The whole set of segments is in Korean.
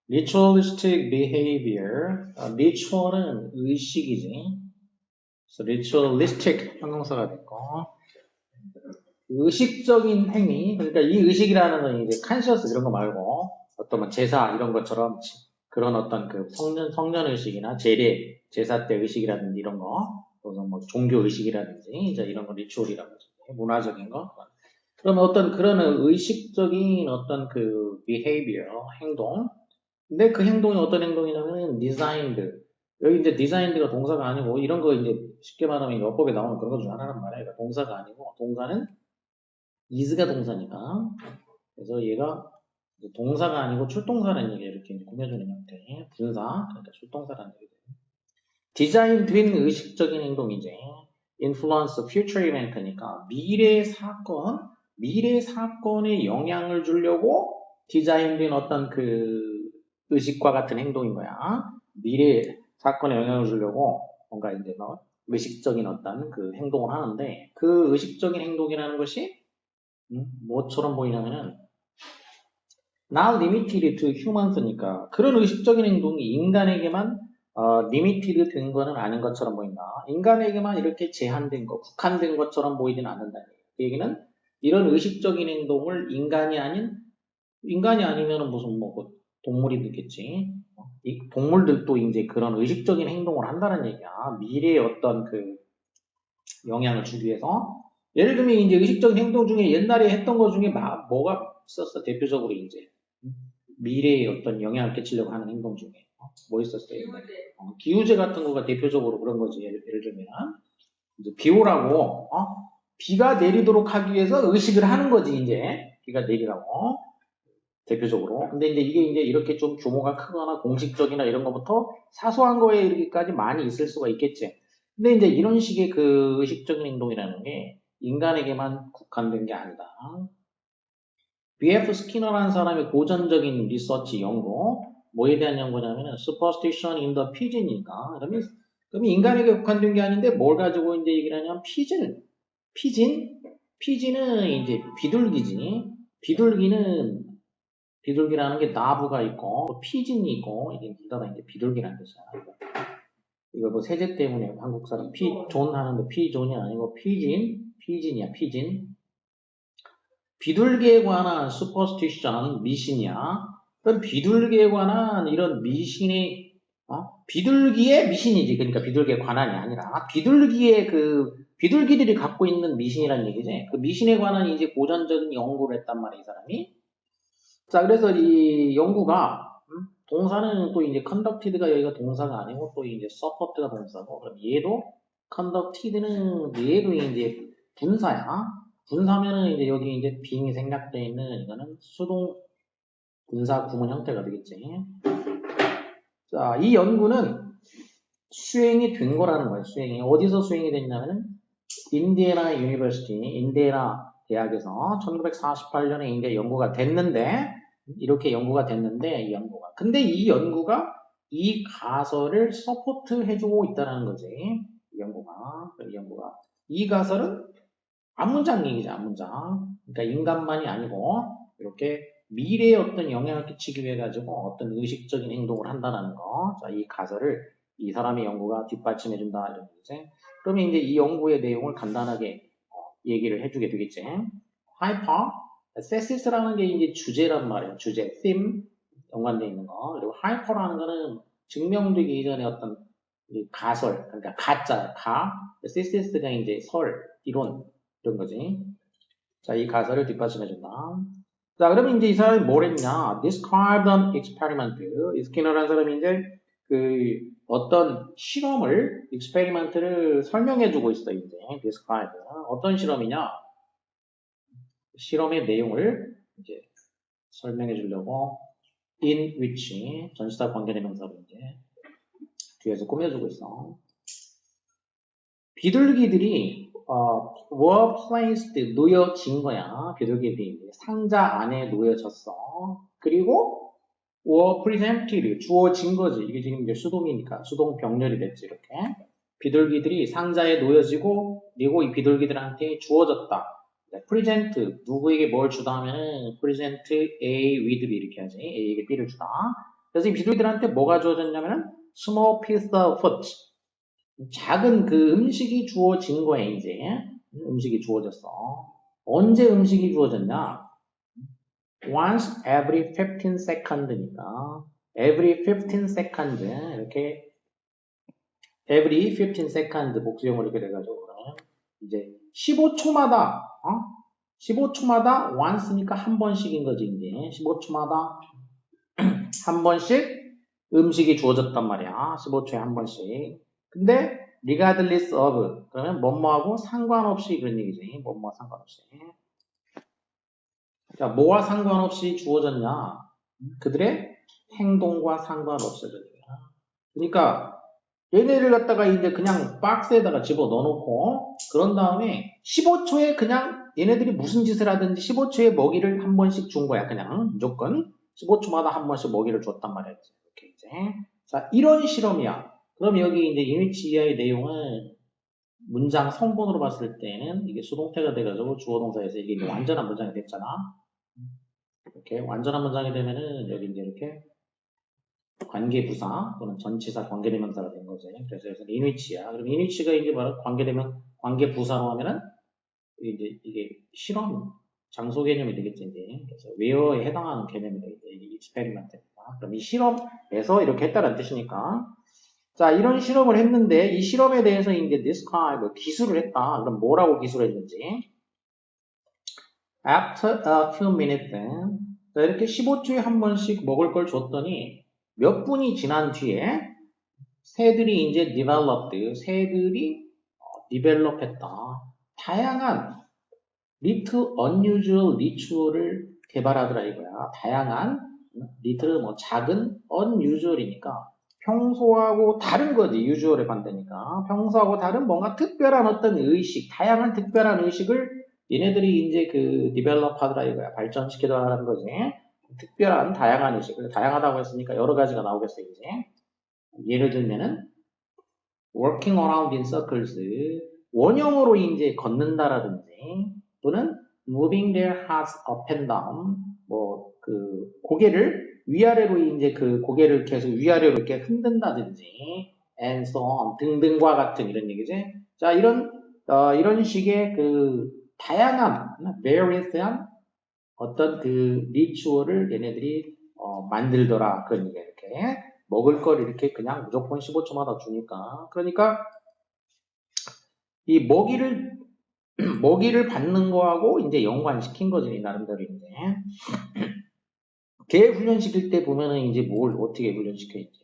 ritualistic behavior. ritual은 의식이지. 그래서 ritualistic 형용사가 됐고, 의식적인 행위. 그러니까 이 의식이라는 건 이제 conscious 이런 거 말고 어떤 뭐 제사 이런 것처럼 그런 어떤 그 성년 의식이나 제례, 제사 때 의식이라든지 이런 거, 또는 뭐 종교 의식이라든지 이제 이런 거 리추얼이라고 하죠. 문화적인 거. 그러면 어떤 그런 의식적인 어떤 그 behavior, 행동. 근데 그 행동이 어떤 행동이냐면 designed. 여기 이제 designed가 동사가 아니고 이런 거 이제 쉽게 말하면 어법에 나오는 그런 것 중 하나란 말이야. 그러니까 동사가 아니고 동사는 is가 동사니까. 그래서 얘가 동사가 아니고 출동사라는 얘기를 이렇게 꾸며주는 형태. 분사. 그러니까 출동사라는 얘기죠. 디자인된 의식적인 행동이지. influence future event니까 미래 사건에 영향을 주려고 디자인된 어떤 그 의식과 같은 행동인 거야. 미래 사건에 영향을 주려고 뭔가 이제 뭐 의식적인 어떤 그 행동을 하는데 그 의식적인 행동이라는 것이 뭐처럼 보이냐면은 not limited to humans니까 그런 의식적인 행동이 인간에게만 limited 된 거는 아닌 것처럼 보인다. 인간에게만 이렇게 제한된 거, 국한된 것처럼 보이지는 않는다. 그 얘기는 이런 의식적인 행동을 인간이 아니면 무슨 뭐 동물이 되겠지. 이 동물들도 이제 그런 의식적인 행동을 한다는 얘기야. 미래의 어떤 그 영향을 주기 위해서. 예를 들면 이제 의식적인 행동 중에 옛날에 했던 것 중에 뭐가 있었어? 대표적으로 이제 미래에 어떤 영향을 끼치려고 하는 행동 중에 뭐 있었어요? 기우제 같은 거가 대표적으로 그런 거지. 예를 들면 이제 비 오라고 비가 내리도록 하기 위해서 의식을 하는 거지. 이제 비가 내리라고 대표적으로. 근데 이제 이게 이제 이렇게 좀 규모가 크거나 공식적이나 이런 것부터 사소한 거에 이르기까지 많이 있을 수가 있겠지. 근데 이제 이런 식의 그 의식적인 행동이라는 게 인간에게만 국한된 게 아니다. B.F. 스키너라는 사람의 고전적인 리서치 연구, 뭐에 대한 연구냐면은 superstition in the pigeon이니까. 그러면 인간에게 국한된 게 아닌데 뭘 가지고 이제 얘기를 하냐면 피진은 이제 비둘기지. 비둘기라는 게 나부가 있고 피진이 있고 이게 둘 다 이제 비둘기라는 뜻이야. 이거 뭐 세제 때문에 한국 사람 피존 하는데 피존이 아니고 피진이야 피진. 비둘기에 관한 슈퍼스티션, 미신이야. 그럼 비둘기에 관한 이런 미신이, 비둘기의 미신이지. 그러니까 비둘기에 관한이 아니라, 비둘기들이 갖고 있는 미신이라는 얘기지. 그 미신에 관한 이제 고전적인 연구를 했단 말이야, 이 사람이. 자, 그래서 이 연구가, 동사는 또 이제 conducted가 여기가 동사가 아니고 또 이제 support가 동사고, 그럼 얘도 conducted는 얘도 이제 분사야. 분사면은 이제 여기 이제 being이 생략되어 있는 이거는 수동 분사 구문 형태가 되겠지. 자, 이 연구는 수행이 된 거라는 거예요. 수행이 어디서 수행이 됐냐면은 인디애나 유니버시티, 인디애나 대학에서 1948년에 이제 연구가 됐는데 이렇게 연구가 됐는데 이 연구가 근데 이 연구가 이 가설을 서포트 해주고 있다는 거지. 이 연구가 이 가설은 앞문장 얘기죠, 앞문장. 그러니까 인간만이 아니고 이렇게 미래에 어떤 영향을 끼치기 위해 가지고 어떤 의식적인 행동을 한다는 거. 자, 이 가설을 이 사람의 연구가 뒷받침해 준다 이런 거지. 그러면 이제 이 연구의 내용을 간단하게 얘기를 해주게 되겠지. 하이퍼, 세시스라는 게 이제 주제란 말이에요. 주제, theme 연관되어 있는 거. 그리고 하이퍼라는 거는 증명되기 이전에 어떤 가설, 그러니까 가짜, 세시스가 이제 설, 이론 이런 거지. 자, 이 가설을 뒷받침해준다. 자, 그러면 이제 이 사람이 뭘 했냐? Describe an experiment. 스키너라는 사람이 이제 그 어떤 실험을, experiment를 설명해주고 있어, 이제. Describe. 어떤 실험이냐? 실험의 내용을 이제 설명해주려고 in which 전치사 관계대명사로 이제 뒤에서 꾸며주고 있어. 비둘기들이 were placed 놓여진 거야. 비둘기들이 상자 안에 놓여졌어. 그리고 were presented 주어진 거지. 이게 지금 이제 수동이니까 수동 병렬이 됐지 이렇게. 비둘기들이 상자에 놓여지고 그리고 이 비둘기들한테 주어졌다. present 누구에게 뭘 주다 하면은 present A with B 이렇게 하지. A에게 B를 주다. 그래서 이 비둘기들한테 뭐가 주어졌냐면은 small piece of food. 작은 그 음식이 주어진 거야, 이제. 음식이 주어졌어. 언제 음식이 주어졌냐? Once every 15 second니까. every 15 second. 이렇게 every 15 second 복수형으로 이렇게 돼가지고 그러면 이제 15초마다 15초마다 once니까 한 번씩인 거지 이제 15초마다 한 번씩 음식이 주어졌단 말이야. 15초에 한 번씩. 근데 regardless of 그러면 뭐뭐하고 상관없이 그런 얘기지. 뭐뭐와 상관없이. 자, 뭐와 상관없이 주어졌냐? 그들의 행동과 상관없이. 그러니까 얘네를 갖다가 이제 그냥 박스에다가 집어 넣어놓고 그런 다음에 15초에 그냥 얘네들이 무슨 짓을 하든지 15초에 먹이를 한 번씩 준 거야. 그냥 무조건 15초마다 한 번씩 먹이를 줬단 말이야. 이렇게 이제. 자, 이런 실험이야. 그럼 여기 이제 유니치 이하의 내용을 문장 성분으로 봤을 때는 이게 수동태가 돼가지고 주어 동사에서 이게 이제 완전한 문장이 됐잖아. 이렇게 완전한 문장이 되면은 여기 이제 이렇게 관계부사 또는 전치사 관계대명사가 된 거죠. 그래서 여기서 인위치야. 그럼 인위치가 이제 바로 관계부사로 하면은 이제 이게 실험 장소 개념이 되겠지 이제. 그래서 where에 해당하는 개념이 되겠죠. 이게 익스페리먼트니까. 그럼 이 실험에서 이렇게 했다는 뜻이니까. 자, 이런 실험을 했는데 이 실험에 대해서 이제 describe 기술을 했다. 그럼 뭐라고 기술했는지. After a few minutes, 자, 이렇게 15초에 한 번씩 먹을 걸 줬더니 몇 분이 지난 뒤에 새들이 이제 developed, 새들이 develop했다. 다양한 little unusual ritual을 개발하더라 이거야. 다양한 little 뭐 작은 unusual이니까 평소하고 다른 거지. usual에 반대니까 평소하고 다른 뭔가 특별한 어떤 의식, 다양한 특별한 의식을 얘네들이 이제 그 develop 하더라 이거야. 발전시키더라는 거지. 특별한 다양한 의식. 다양하다고 했으니까 여러 가지가 나오겠어 이제. 예를 들면은 working around in circles 원형으로 이제 걷는다라든지 또는 moving their hearts up and down 뭐 그 고개를 위아래로 이제 그 고개를 계속 위아래로 이렇게 흔든다든지 and so on 등등과 같은 이런 얘기지. 자 이런 식의 그 다양한 various한 어떤 그 리추얼을 얘네들이 만들더라 그런 얘기야 이렇게 먹을 걸 이렇게 그냥 무조건 15초마다 주니까 그러니까 이 먹이를 받는 거하고 이제 연관시킨 거지 나름대로 이제 개 훈련시킬 때 보면은 이제 뭘 어떻게 훈련시켜 이제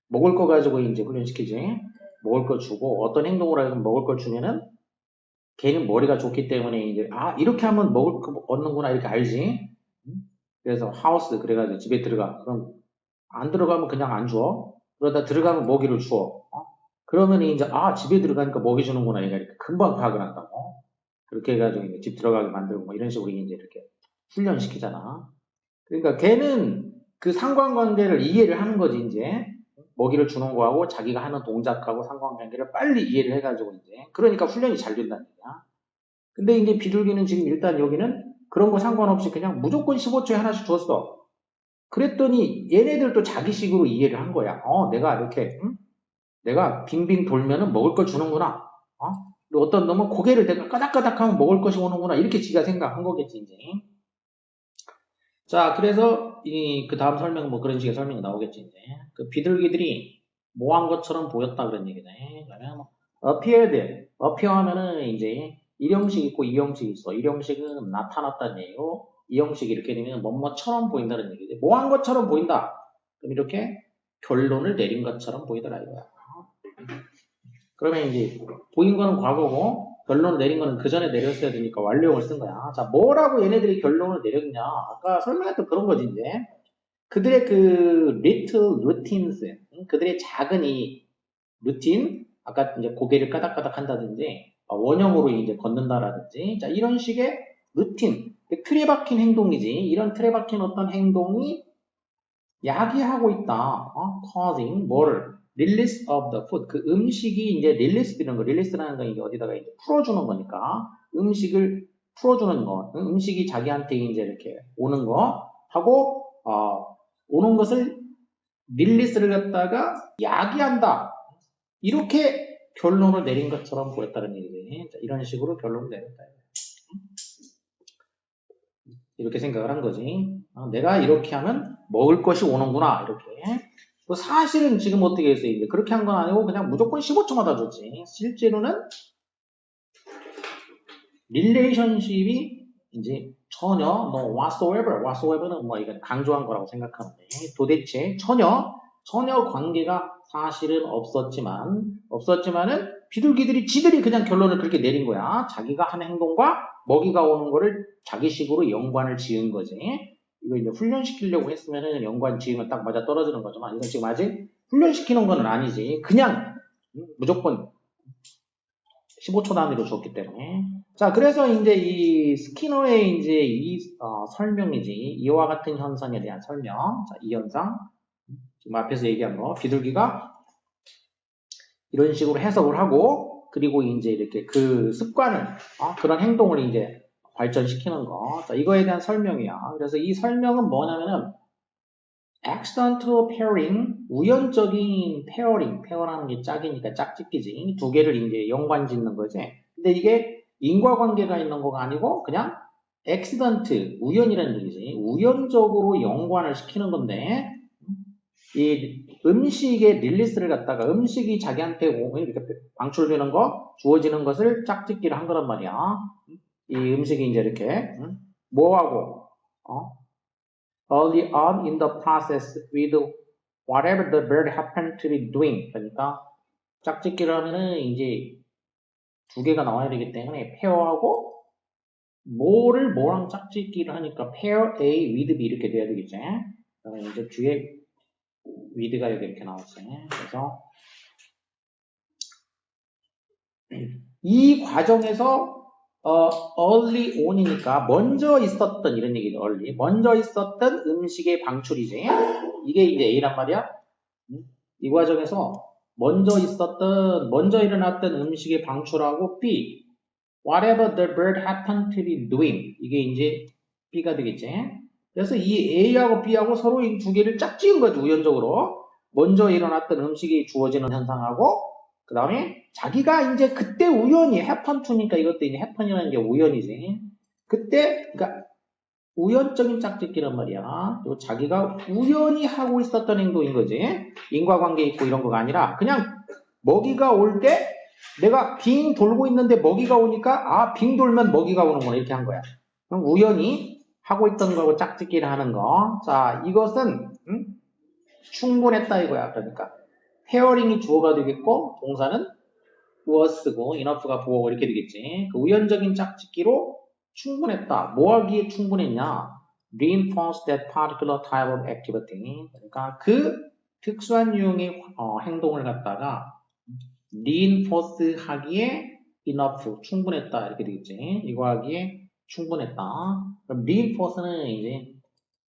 먹을 거 가지고 이제 훈련시키지 먹을 거 주고 어떤 행동을 하면 먹을 걸 주면은 걔는 머리가 좋기 때문에 이제 아 이렇게 하면 먹을 거 얻는구나 이렇게 알지 그래서 하우스 그래가지고 집에 들어가 그럼 안 들어가면 그냥 안 줘. 그러다 들어가면 먹이를 줘. 그러면 이제 아 집에 들어가니까 먹이 주는구나 이러니까 금방 파악을 한다고. 그렇게 해가지고 이제 집 들어가게 만들고 뭐 이런 식으로 이제 이렇게 훈련시키잖아. 그러니까 걔는 그 상관관계를 이해를 하는 거지 이제 먹이를 주는 거하고 자기가 하는 동작하고 상관관계를 빨리 이해를 해가지고 이제 그러니까 훈련이 잘 된다는 얘기야. 근데 이제 비둘기는 지금 일단 여기는 그런 거 상관없이 그냥 무조건 15초에 하나씩 줬어. 그랬더니 얘네들도 자기식으로 이해를 한 거야. 내가 이렇게 내가 빙빙 돌면은 먹을 걸 주는구나. 그리고 어떤 놈은 고개를 내가 까닥까닥하면 먹을 것이 오는구나. 이렇게 지가 생각한 거겠지 이제. 자, 그래서 그 다음 설명 뭐 그런 식의 설명이 나오겠지 이제. 그 비둘기들이 모한 것처럼 보였다 그런 얘기네. 그러면 뭐 appear 하면은 이제 일형식 있고 이형식 있어. 일형식은 나타났다는 얘기고 이형식이 이렇게 되면 뭐뭐처럼 보인다는 얘기지. 모한 것처럼 보인다. 그럼 이렇게 결론을 내린 것처럼 보이더라 이거야. 그러면 이제 보인 거는 과거고 결론을 내린 거는 그 전에 내렸어야 되니까 완료형을 쓴 거야. 자, 뭐라고 얘네들이 결론을 내렸냐? 아까 설명했던 그런 거지 이제. 그들의 그 little routines, 그들의 작은 이 루틴, 아까 이제 고개를 까닥까닥 한다든지 원형으로 이제 걷는다라든지, 자 이런 식의 루틴, 틀에 박힌 행동이지. 이런 틀에 박힌 어떤 행동이 야기하고 있다. causing 뭐를 release of the food. 그 음식이 이제 release 되는 거, release라는 건 이게 어디다가 이제 풀어주는 거니까 음식을 풀어주는 거, 음식이 자기한테 이제 이렇게 오는 거 하고 오는 것을 릴리스를 갖다가 야기한다. 이렇게 결론을 내린 것처럼 보였다는 얘기지. 자, 이런 식으로 결론을 내렸다. 이렇게 생각을 한 거지. 내가 이렇게 하면 먹을 것이 오는구나. 이렇게. 또 사실은 지금 어떻게 했어요? 이제 그렇게 한 건 아니고 그냥 무조건 15초마다 줬지. 실제로는 릴레이션십이 이제 전혀 뭐 whatsoever는 뭐 이건 강조한 거라고 생각하는데 도대체 전혀 관계가 사실은 없었지만은 비둘기들이 지들이 그냥 결론을 그렇게 내린 거야. 자기가 한 행동과 먹이가 오는 거를 자기식으로 연관을 지은 거지. 이거 이제 훈련시키려고 했으면은 연관 지으면 딱 맞아 떨어지는 거지만 이건 지금 아직 훈련시키는 건 아니지. 그냥 무조건 15초 단위로 줬기 때문에. 자, 그래서 이제 이 스키너의 이제 이 설명이지. 이와 같은 현상에 대한 설명. 자, 이 현상. 지금 앞에서 얘기한 거. 비둘기가 이런 식으로 해석을 하고, 그리고 이제 이렇게 그 습관을, 그런 행동을 이제 발전시키는 거. 자, 이거에 대한 설명이야. 그래서 이 설명은 뭐냐면은, accidental pairing, 우연적인 페어라는 게 짝이니까 짝짓기지. 두 개를 이제 연관 짓는 거지. 근데 이게 인과관계가 있는 거가 아니고 그냥 accident, 우연이라는 얘기지. 우연적으로 연관을 시키는 건데 이 음식의 릴리스를 갖다가 음식이 자기한테 이렇게 방출되는 거, 주어지는 것을 짝짓기를 한 거란 말이야. 이 음식이 이제 이렇게 뭐하고 early on in the process with whatever the bird happened to be doing. 그러니까 짝짓기를 하면은 이제 두 개가 나와야 되기 때문에 페어하고 뭐랑 짝짓기를 하니까 pair A with B 이렇게 돼야 되겠지. 이제 뒤에 with가 여기 이렇게 나왔지. 그래서 이 과정에서 early on이니까 먼저 있었던 이런 얘기죠. early. 먼저 있었던 음식의 방출이지. 이게 이제 A란 말이야. 이 과정에서 먼저 일어났던 음식의 방출하고 B, whatever the bird happened to be doing. 이게 이제 B가 되겠지. 그래서 이 A하고 B하고 서로 이 두 개를 짝지은 거지, 우연적으로. 먼저 일어났던 음식이 주어지는 현상하고, 그 다음에 자기가 이제 그때 우연히 happen to니까 이것도 이제 happen이라는 게 우연이지. 그때, 그러니까 우연적인 짝짓기란 말이야. 그리고 자기가 우연히 하고 있었던 행동인 거지. 인과관계 있고 이런 거가 아니라 그냥 먹이가 올 때 내가 빙 돌고 있는데 먹이가 오니까 빙 돌면 먹이가 오는구나 이렇게 한 거야. 그럼 우연히 하고 있던 거고 짝짓기를 하는 거. 자, 이것은 충분했다 이거야. 그러니까 페어링이 주어가 되겠고 동사는 was고 enough가 보어고 이렇게 되겠지. 그 우연적인 짝짓기로 충분했다. 뭐 하기에 충분했냐? reinforce that particular type of activity. 그러니까 그 특수한 유형의 행동을 갖다가 reinforce 하기에 enough, 충분했다. 이렇게 되겠지. 이거 하기에 충분했다. 그럼 reinforce는 이제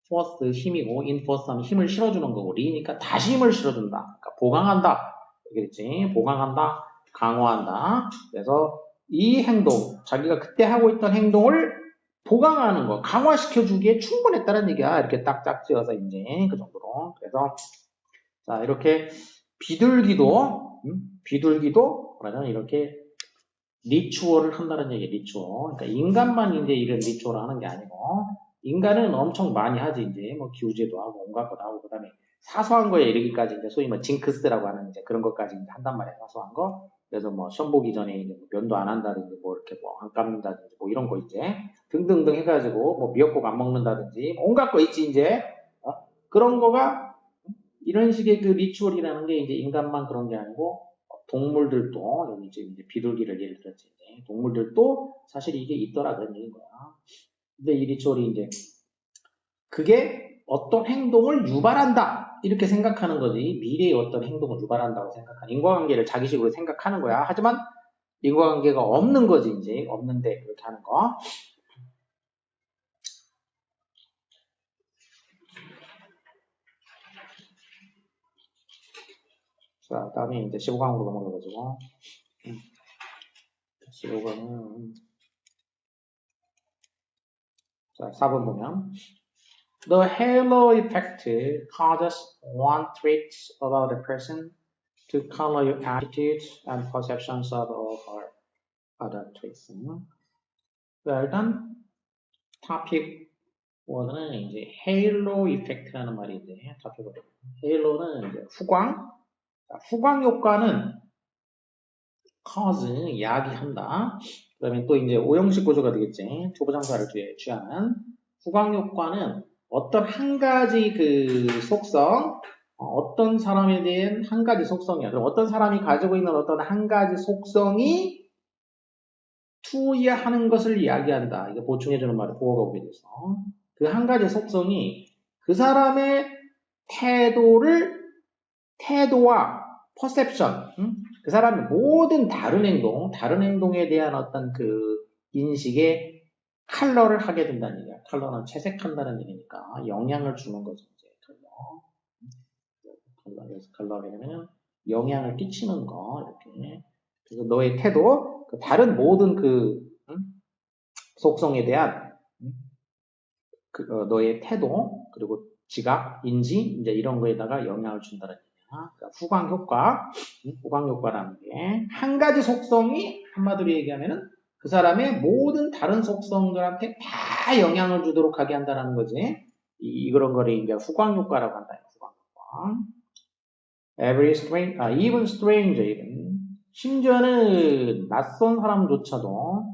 force 힘이고 enforce 하면 힘을 실어주는 거고 re니까 다시 힘을 실어준다. 그러니까 보강한다. 이렇게 됐지. 보강한다. 강화한다. 그래서 이 행동, 자기가 그때 하고 있던 행동을 보강하는 거, 강화시켜주기에 충분했다는 얘기야. 이렇게 딱 짝지어서 이제 그 정도로. 그래서 자 이렇게 비둘기도 그러면 이렇게 리추얼을 한다는 얘기, 리추얼. 그러니까 인간만 이제 이런 리추얼을 하는 게 아니고 인간은 엄청 많이 하지 이제 뭐 기우제도 하고 온갖 거 하고 그다음에 사소한 거에 이르기까지 이제 소위 뭐 징크스라고 하는 이제 그런 것까지 이제 한단 말이야, 사소한 거. 그래서 뭐 시험 보기 전에 이제 뭐 면도 안 한다든지 뭐 이렇게 뭐 안 깎는다든지 뭐 이런 거 이제 등등등 해가지고 뭐 미역국 안 먹는다든지 뭐 온갖 거 있지 이제 그런 거가 이런 식의 그 리추얼이라는 게 이제 인간만 그런 게 아니고 동물들도 여기 이제 비둘기를 예를 들었지 이제 동물들도 사실 이게 있더라 그런 얘기인 거야. 근데 이 리추얼이 이제 그게 어떤 행동을 유발한다 이렇게 생각하는 거지. 미래의 어떤 행동을 유발한다고 생각하는 인과관계를 자기식으로 생각하는 거야. 하지만 인과관계가 없는 거지 이제 없는데 그렇게 하는 거. 자, 다음에 이제 15강으로 넘어가가지고 15강은 자 4번 보면 The halo effect causes one trait about a person to color your attitudes and perceptions of all her other traits. 자, 일단 topic 1은 이제 halo effect라는 말이 이제 topic 1. halo는 이제 후광. 자, 후광 효과는 cause 야기한다. 그다음에 또 이제 오형식 구조가 되겠지. 초보장사를 취하는 후광 효과는 어떤 한 가지 그 속성, 어떤 사람에 대한 한 가지 속성이야. 그럼 어떤 사람이 가지고 있는 어떤 한 가지 속성이 투여하는 것을 이야기한다. 이거 보충해주는 말을 보호가 오게 돼서 그 한 가지 속성이 그 사람의 태도와 퍼셉션, 그 사람의 모든 다른 행동에 대한 어떤 그 인식에 컬러를 하게 된다는 얘기야. 컬러는 채색한다는 얘기니까 영향을 주는 거죠. 이제 컬러에서 컬러라면 영향을 끼치는 거 이렇게. 그래서 너의 태도, 그 다른 모든 그 속성에 대한 너의 태도 그리고 지각, 인지 이제 이런 거에다가 영향을 준다는 얘기야. 그러니까 후광 효과라는 게 한 가지 속성이 한마디로 얘기하면은 그 사람의 모든 다른 속성들한테 다 영향을 주도록 하게 한다는 거지. 그런 거를 이제 후광 효과라고 한다. 후광 효과. even stranger, even. 심지어는 낯선 사람조차도,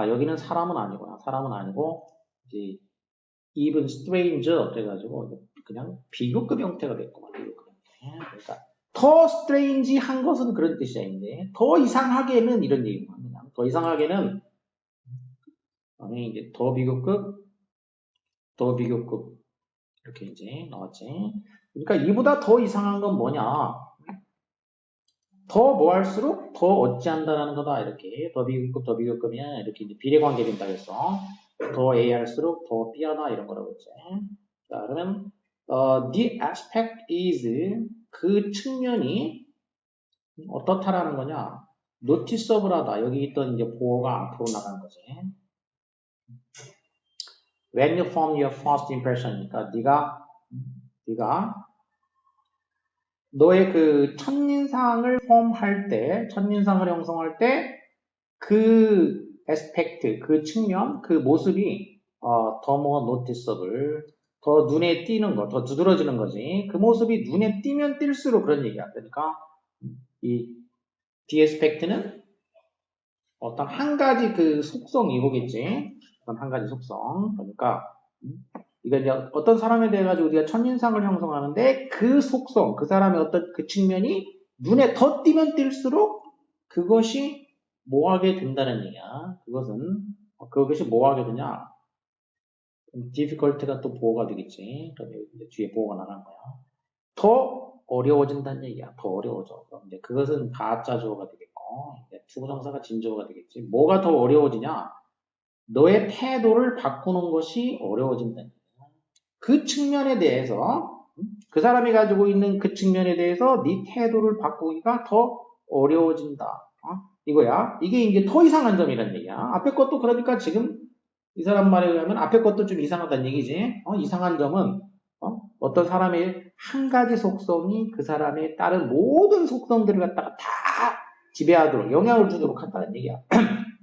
여기는 사람은 아니구나. 사람은 아니고, 이제, even stranger, 그래가지고, 그냥 비교급 형태가 됐구만. 비교급 형태. 그러니까, 더 strange한 것은 그런 뜻이야, 이제. 더 이상하게는 이런 얘기구나. 그냥. 더 이상하게는, 아니, 이제, 더 비교급, 이렇게 이제 나왔지. 그러니까 이보다 더 이상한 건 뭐냐? 더 뭐 할수록 더 어찌한다라는 거다. 이렇게 더 비교급이면 이렇게 이제 비례관계 된다 해서 더 A 할수록 더 B하다 이런 거라고 했지. 자, 그러면 the aspect is 그 측면이 어떻다라는 거냐? noticeable하다. 여기 있던 이제 보호가 앞으로 나가는 거지. When you form your first impression, 그러니까 네가 너의 그 첫인상을 첫인상을 형성할 때, 그 에스펙트, 그 측면, 그 모습이, 더 more noticeable, 더 눈에 띄는 거, 더 두드러지는 거지. 그 모습이 눈에 띄면 띌수록 그런 얘기야. 그러니까, 이 디에스펙트는 어떤 한 가지 그 속성이 오겠지. 어떤 한 가지 속성. 그러니까, 이게 이제 어떤 사람에 대해 가지고 우리가 첫인상을 형성하는데 그 속성, 그 사람의 어떤 그 측면이 눈에 더 띄면 띌수록 그것이 뭐하게 된다는 얘기야. 그것이 뭐하게 되냐? difficult가 또 보호가 되겠지. 그러면 이제 뒤에 보호가 나간 거야. 더 어려워진다는 얘기야. 더 어려워져. 그럼 이제 그것은 가짜 주어가 되겠고, 투부정사가 진주어가 되겠지. 뭐가 더 어려워지냐? 너의 태도를 바꾸는 것이 어려워진다는 얘기야. 그 측면에 대해서 그 사람이 가지고 있는 그 측면에 대해서 네 태도를 바꾸기가 더 어려워진다. 이거야. 이게 이제 더 이상한 점이란 얘기야. 앞에 것도 그러니까 지금 이 사람 말에 의하면 앞에 것도 좀 이상하다는 얘기지. 이상한 점은 어떤 사람의 한 가지 속성이 그 사람의 다른 모든 속성들을 갖다가 다 지배하도록 영향을 주도록 한다는 얘기야.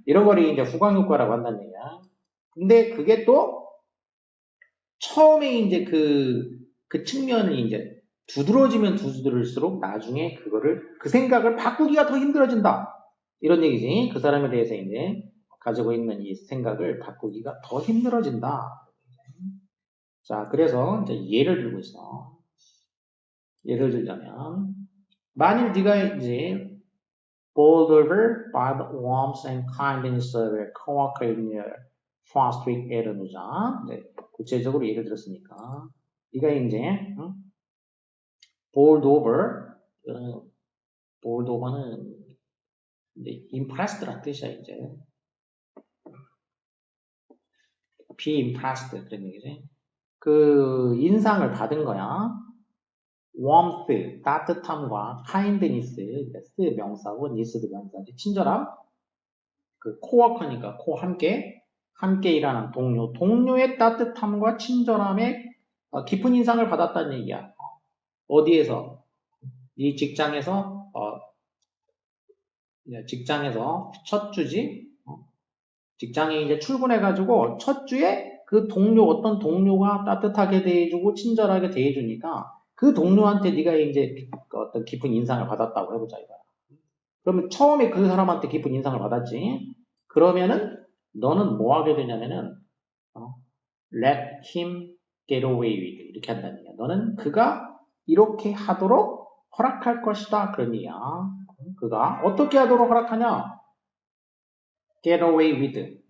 이런 거를 이제 후광 효과라고 한다는 얘기야. 근데 그게 또 처음에 이제 그 측면이 이제 두드러지면 두드러질수록 나중에 그 생각을 바꾸기가 더 힘들어진다. 이런 얘기지. 그 사람에 대해서 이제 가지고 있는 이 생각을 바꾸기가 더 힘들어진다. 자, 그래서 이제 예를 들고 있어. 예를 들자면, 만일 네가 이제 bowled over by the warmth and kindness of a coworker in your first week at 노자. 구체적으로 예를 들었으니까. 네가 이제 bowled over, bowled over는 이제 impressed란 뜻이야 이제. be impressed 그런 얘기지. 그 인상을 받은 거야. warmth, 따뜻함과 kindness, 명사고 ness도 명사지. 친절함, 그 코워커니까 코 함께 함께 일하는 동료, 동료의 따뜻함과 친절함에 깊은 인상을 받았다는 얘기야. 어디에서? 이 직장에서 직장에서 첫 주지. 직장에 이제 출근해가지고 첫 주에 그 동료 어떤 동료가 따뜻하게 대해주고 친절하게 대해주니까 그 동료한테 네가 이제 어떤 깊은 인상을 받았다고 해보자 이거야. 그러면 처음에 그 사람한테 깊은 인상을 받았지. 그러면은 너는 뭐 하게 되냐면은 let him get away with 이렇게 한다는 얘기야. 너는 그가 이렇게 하도록 허락할 것이다 그런 얘기야. 그가 어떻게 하도록 허락하냐? get away with.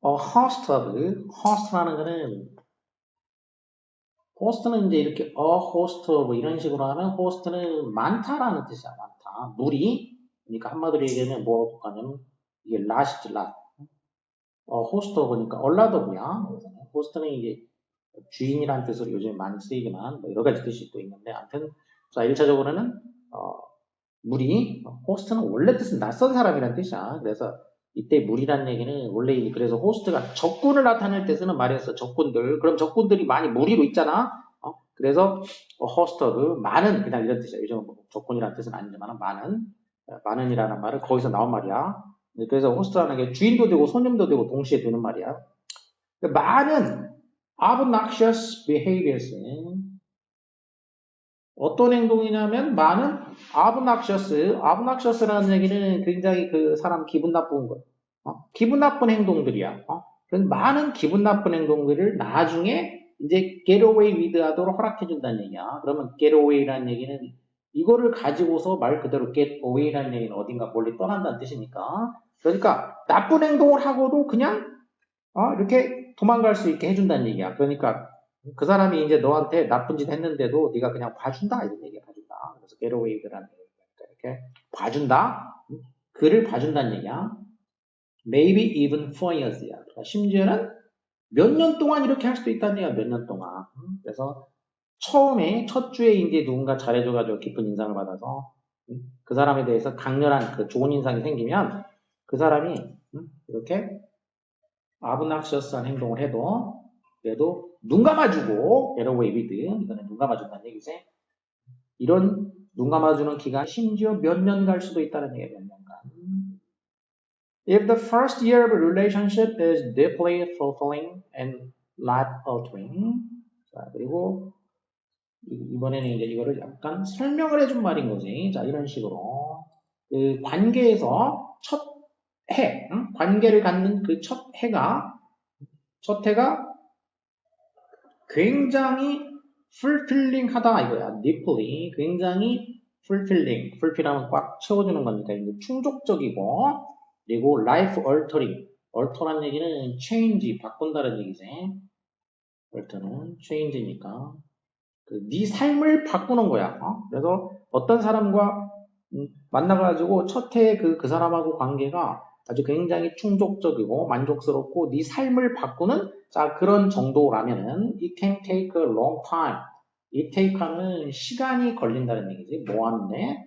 host host라는 거는 host는 이제 이렇게 host of 이런 식으로 하면 host는 많다라는 뜻이야. 많다. 무리. 그러니까 한마디로 얘기하면 뭐 하냐면 이게 lot이지 lot. host of니까 a lot of이야. host는 이게 주인이라는 뜻으로 요즘 많이 쓰이지만 뭐 여러 가지 뜻이 또 있는데 아무튼 자 1차적으로는 무리 host는 원래 뜻은 낯선 사람이라는 뜻이야. 그래서 이때 무리라는 얘기는 원래 그래서 호스트가 적군을 나타낼 때 쓰는 말이었어. 적군들. 그럼 적군들이 많이 무리로 있잖아. 그래서 호스트가 많은 그냥 이런 뜻이야. 요즘은 뭐 적군이라는 뜻은 아니지만 많은이라는 말은 거기서 나온 말이야. 그래서 호스트라는 게 주인도 되고 손님도 되고 동시에 되는 말이야. 많은 obnoxious behaviors 어떤 행동이냐면 많은 obnoxious라는 얘기는 굉장히 그 사람 기분 나쁜 거, 기분 나쁜 행동들이야. 그런 많은 기분 나쁜 행동들을 나중에 이제 get away with 하도록 허락해 준다는 얘기야. 그러면 get away라는 얘기는 이거를 가지고서 말 그대로 get away라는 얘기는 어딘가 멀리 떠난다는 뜻이니까. 그러니까 나쁜 행동을 하고도 그냥 이렇게 도망갈 수 있게 해준다는 얘기야. 그러니까 그 사람이 이제 너한테 나쁜 짓 했는데도 네가 그냥 봐준다 이런 얘기야. 봐준다. 그래서 get away with라는 얘기니까 이렇게 봐준다. 그를 봐준다는 얘기야. Maybe even for years야. 그러니까 심지어는 몇 년 동안 이렇게 할 수도 있다는 얘기야. 몇 년 동안. 그래서 처음에 첫 주에 이제 누군가 잘해줘가지고 깊은 인상을 받아서 그 사람에 대해서 강렬한 그 좋은 인상이 생기면 그 사람이 이렇게 obnoxious한 행동을 해도 그래도 눈 감아주고 get away with 이거는 눈 감아준다는 얘기지. 이런 눈 감아주는 기간 심지어 몇 년 갈 수도 있다는 얘기야. 몇 년간. If the first year of a relationship is deeply fulfilling and life-altering. 자, 그리고 이번에는 이제 이거를 약간 설명을 해준 말인 거지. 자, 이런 식으로 그 관계에서 첫 해, 관계를 갖는 그 첫 해가 굉장히 fulfilling하다 이거야. deeply 굉장히 fulfill하면 꽉 채워주는 거니까 충족적이고 그리고 life alter라는 얘기는 change 바꾼다는 얘기지. alter는 change니까 네 삶을 바꾸는 거야. 그래서 어떤 사람과 만나가지고 첫 해에 그 사람하고 관계가 아주 굉장히 충족적이고 만족스럽고 네 삶을 바꾸는 자 그런 정도라면은 it can take a long time. it take 하면 시간이 걸린다는 얘기지. 뭐 하는데?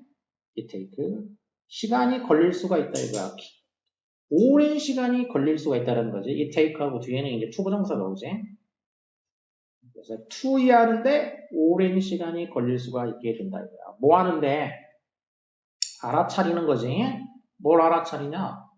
it take 시간이 걸릴 수가 있다 이거야. 오랜 시간이 걸릴 수가 있다는 거지. it take하고 뒤에는 이제 투부정사가 오지. 그래서 to 하는데 오랜 시간이 걸릴 수가 있게 된다 이거야. 뭐 하는데? 알아차리는 거지. 뭘 알아차리냐?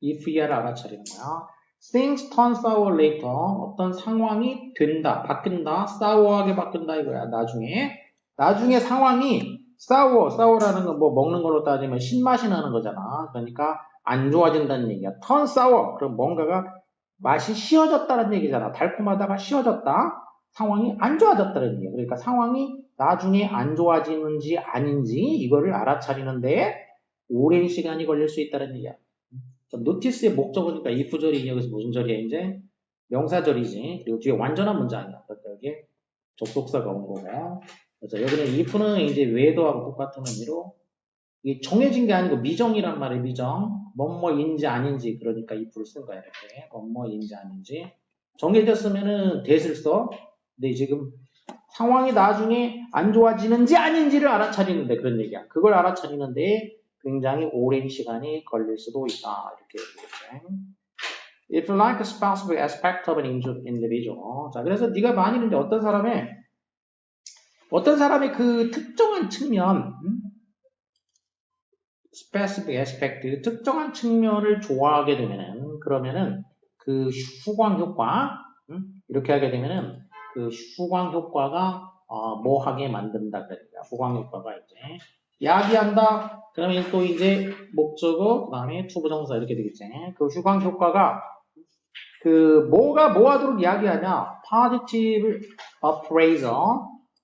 if를 알아차리는 거야. Things turn sour later. 어떤 상황이 된다, 바뀐다, sour하게 바뀐다 이거야. 나중에 상황이 sour라는 건 뭐 먹는 걸로 따지면 신맛이 나는 거잖아. 그러니까 안 좋아진다는 얘기야. turn sour. 그럼 뭔가가 맛이 쉬어졌다는 얘기잖아. 달콤하다가 쉬어졌다. 상황이 안 좋아졌다는 얘기야. 그러니까 상황이 나중에 안 좋아지는지 아닌지 이거를 알아차리는데 오랜 시간이 걸릴 수 있다는 얘기야. 노티스의 목적어니까 if절이 여기서 무슨 절이야 이제? 명사절이지. 그리고 뒤에 완전한 문장이야. 여기 접속사가 온 거고. 그래서 여기는 if는 이제 whether하고 똑같은 의미로 이게 정해진 게 아니고 미정이란 말이에요. 미정. 뭐뭐인지 아닌지 그러니까 if를 쓴 거야. 이렇게 뭐뭐인지 아닌지. 정해졌으면은 that을 써. 근데 지금 상황이 나중에 안 좋아지는지 아닌지를 알아차리는데 그런 얘기야. 그걸 알아차리는데 굉장히 오랜 시간이 걸릴 수도 있다. 이렇게 얘기했죠. If you like a specific aspect of an individual. 자, 그래서 네가 만일 이제 어떤 사람의 그 특정한 측면, specific aspect, 특정한 측면을 좋아하게 되면은, 그러면은 그 후광 효과, 이렇게 하게 되면은 그 후광 효과가 뭐 하게 만든다. 그러니까 후광 효과가 이제 야기한다. 그러면 또 이제 목적어, 그 다음에 투부정사 이렇게 되겠지. 그 후광 효과가 그 뭐가 뭐 하도록 이야기하냐? positive appraisal,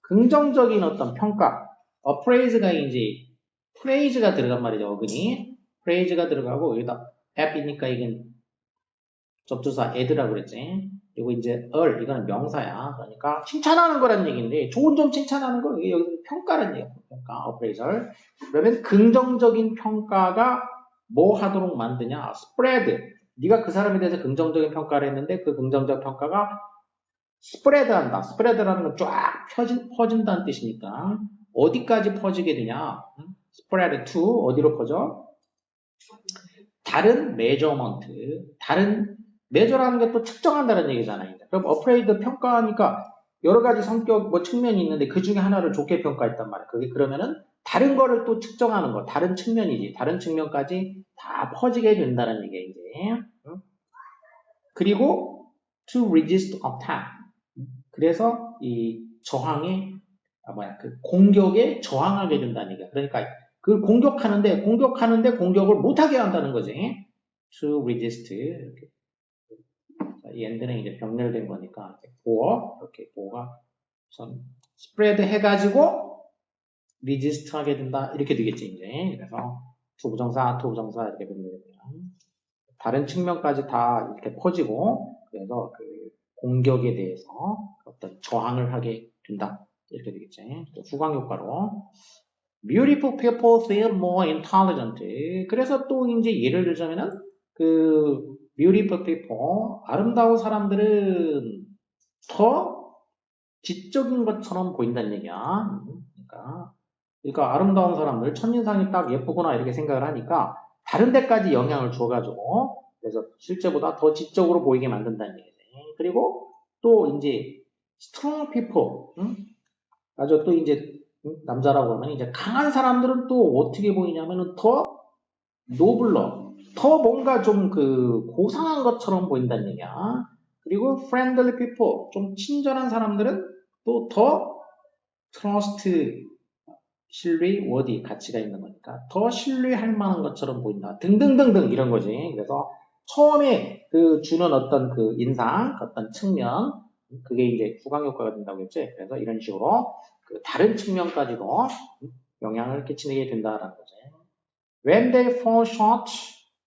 긍정적인 어떤 평가. appraise가 이제 praise가 들어간 말이죠. 어근이 praise가 들어가고 여기다 app이니까 이건 접두사 add라고 그랬지. 그리고 이제 이거는 명사야. 그러니까 칭찬하는 거란 얘기인데 좋은 점 칭찬하는 거 이게 여기서 평가란 얘기야. 평가 appraisal. 그러면 긍정적인 평가가 뭐 하도록 만드냐? spread. 네가 그 사람에 대해서 긍정적인 평가를 했는데 그 긍정적 평가가 스프레드한다. 스프레드라는 건 쫙 퍼진다는 뜻이니까 어디까지 퍼지게 되냐? 스프레드 to 어디로 퍼져? 다른 메저먼트, 다른 메저라는 게 또 측정한다는 얘기잖아요. 그럼 어프레이드 평가하니까 여러 가지 성격 뭐 측면이 있는데 그 중에 하나를 좋게 평가했단 말이에요. 그게 그러면은 다른 거를 또 측정하는 거, 다른 측면이지. 다른 측면까지 다 퍼지게 된다는 얘기예요, 이제. 그리고 to resist attack. 그래서 이 저항에 그 공격에 저항하게 된다는 얘기야. 그러니까 그 공격하는데 공격을 못하게 한다는 거지. to resist. 이렇게. 이 end는 이제 병렬된 거니까 이렇게 보어가 우선 spread 해가지고 resist 하게 된다. 이렇게 되겠지 이제. 그래서 투부정사 이렇게 병렬되면 다른 측면까지 다 이렇게 퍼지고 그래서 그 공격에 대해서 어떤 저항을 하게 된다. 이렇게 되겠지. 후광 효과로. Beautiful people feel more intelligent. 그래서 또 이제 예를 들자면은 그 beautiful people, 아름다운 사람들은 더 지적인 것처럼 보인다는 얘기야. 그러니까 아름다운 사람들, 첫인상이 딱 예쁘구나 이렇게 생각을 하니까 다른 데까지 영향을 줘가지고 그래서 실제보다 더 지적으로 보이게 만든다는 얘기지. 그리고 또 이제 strong people, 맞아. 또 이제 남자라고 하면 이제 강한 사람들은 또 어떻게 보이냐면은 더 노블러, 더 뭔가 좀 그 고상한 것처럼 보인다는 얘기야. 그리고 friendly people, 좀 친절한 사람들은 또 더 trust, 신뢰, 워디, 가치가 있는 거니까 더 신뢰할 만한 것처럼 보인다. 등등등등 이런 거지. 그래서 처음에 그 주는 어떤 그 인상, 어떤 측면, 그게 이제 후광 효과가 된다고 했지. 그래서 이런 식으로 그 다른 측면까지도 영향을 끼치게 된다라는 거지. When they fall short.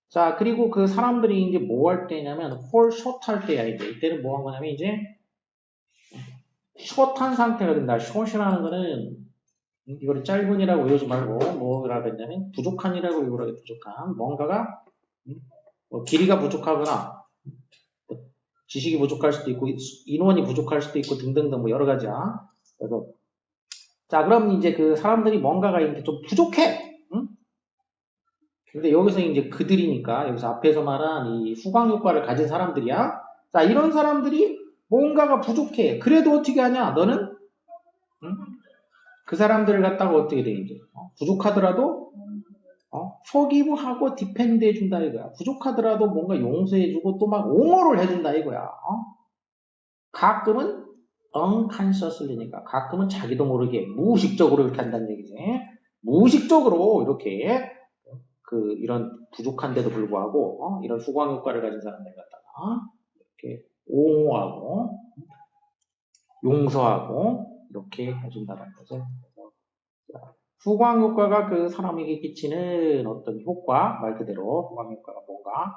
자, 그리고 그 사람들이 이제 뭐 할 때냐면 fall short 할 때야. 이때는 뭐 한 거냐면 이제 short한 상태가 된다. short이라는 거는 이거를 짧은이라고 외우지 말고 뭐라고 했냐면 부족한이라고 외우라고 부족한. 뭔가가 뭐 길이가 부족하거나 지식이 부족할 수도 있고 인원이 부족할 수도 있고 등등등 뭐 여러 가지야. 그래서 자, 그럼 이제 그 사람들이 뭔가가 이렇게 좀 부족해. 응? 근데 여기서 이제 그들이니까 여기서 앞에서 말한 이 후광 효과를 가진 사람들이야. 자, 이런 사람들이 뭔가가 부족해. 그래도 어떻게 하냐? 너는 응? 그 사람들을 갖다가 어떻게 돼 이제 부족하더라도 forgive하고 defend 해준다 이거야. 부족하더라도 뭔가 용서해주고 또 막 옹호를 해준다 이거야. 가끔은 unconsciously니까 가끔은 자기도 모르게 무의식적으로 이렇게 한다는 얘기지. 무의식적으로 이렇게 그 이런 부족한데도 불구하고 이런 후광 효과를 가진 사람들 갖다가 이렇게 옹호하고 용서하고 이렇게 해준다는 거죠. 후광 효과가 그 사람에게 끼치는 어떤 효과, 말 그대로 후광 효과가 뭔가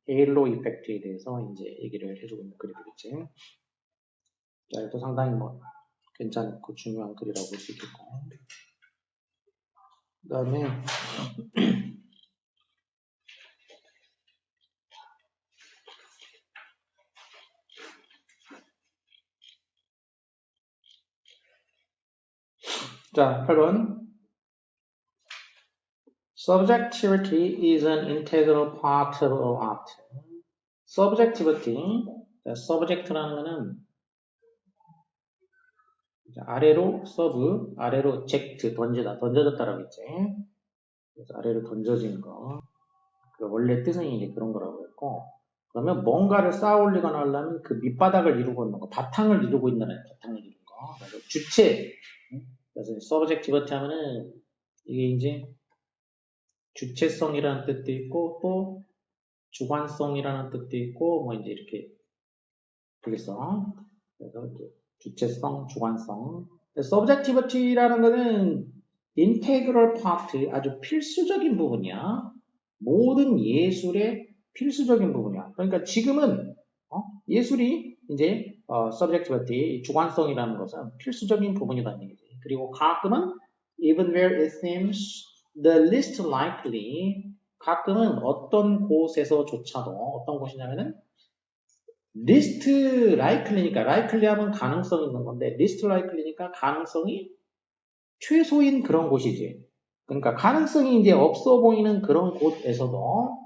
헤일로 이펙트에 대해서 이제 얘기를 해주고 있는 글이겠지. 자, 이것도 상당히 뭐 괜찮고 중요한 글이라고 볼 수 있겠고. 그 다음에 자, 8번. Subjectivity is an integral part of art. Subjectivity, subject라는 거는 아래로 sub, 아래로 ject, 던지다, 던져졌다라고 했지. 그래서 아래로 던져진 거. 그 원래 뜻은 이제 그런 거라고 했고, 그러면 뭔가를 쌓아 올리거나 하려면 그 밑바닥을 이루고 있는 거, 바탕을 이루고 있는 바탕을 이루는 거. 그래서 주체. 그래서 subjectivity 하면은 이게 이제 주체성이라는 뜻도 있고, 또 주관성이라는 뜻도 있고, 뭐 이제 이렇게 되겠어. 그래서 이제 주체성, 주관성. subjectivity라는 거는 integral part, 아주 필수적인 부분이야. 모든 예술의 필수적인 부분이야. 그러니까 지금은 예술이 이제 subjectivity, 주관성이라는 것은 필수적인 부분이라는 얘기지. 그리고 가끔은 even where it seems the least likely, 가끔은 어떤 곳에서조차도 어떤 곳이냐면은 least likely니까 likely 하면 가능성이 있는 건데 least likely니까 가능성이 최소인 그런 곳이지. 그러니까 가능성이 이제 없어 보이는 그런 곳에서도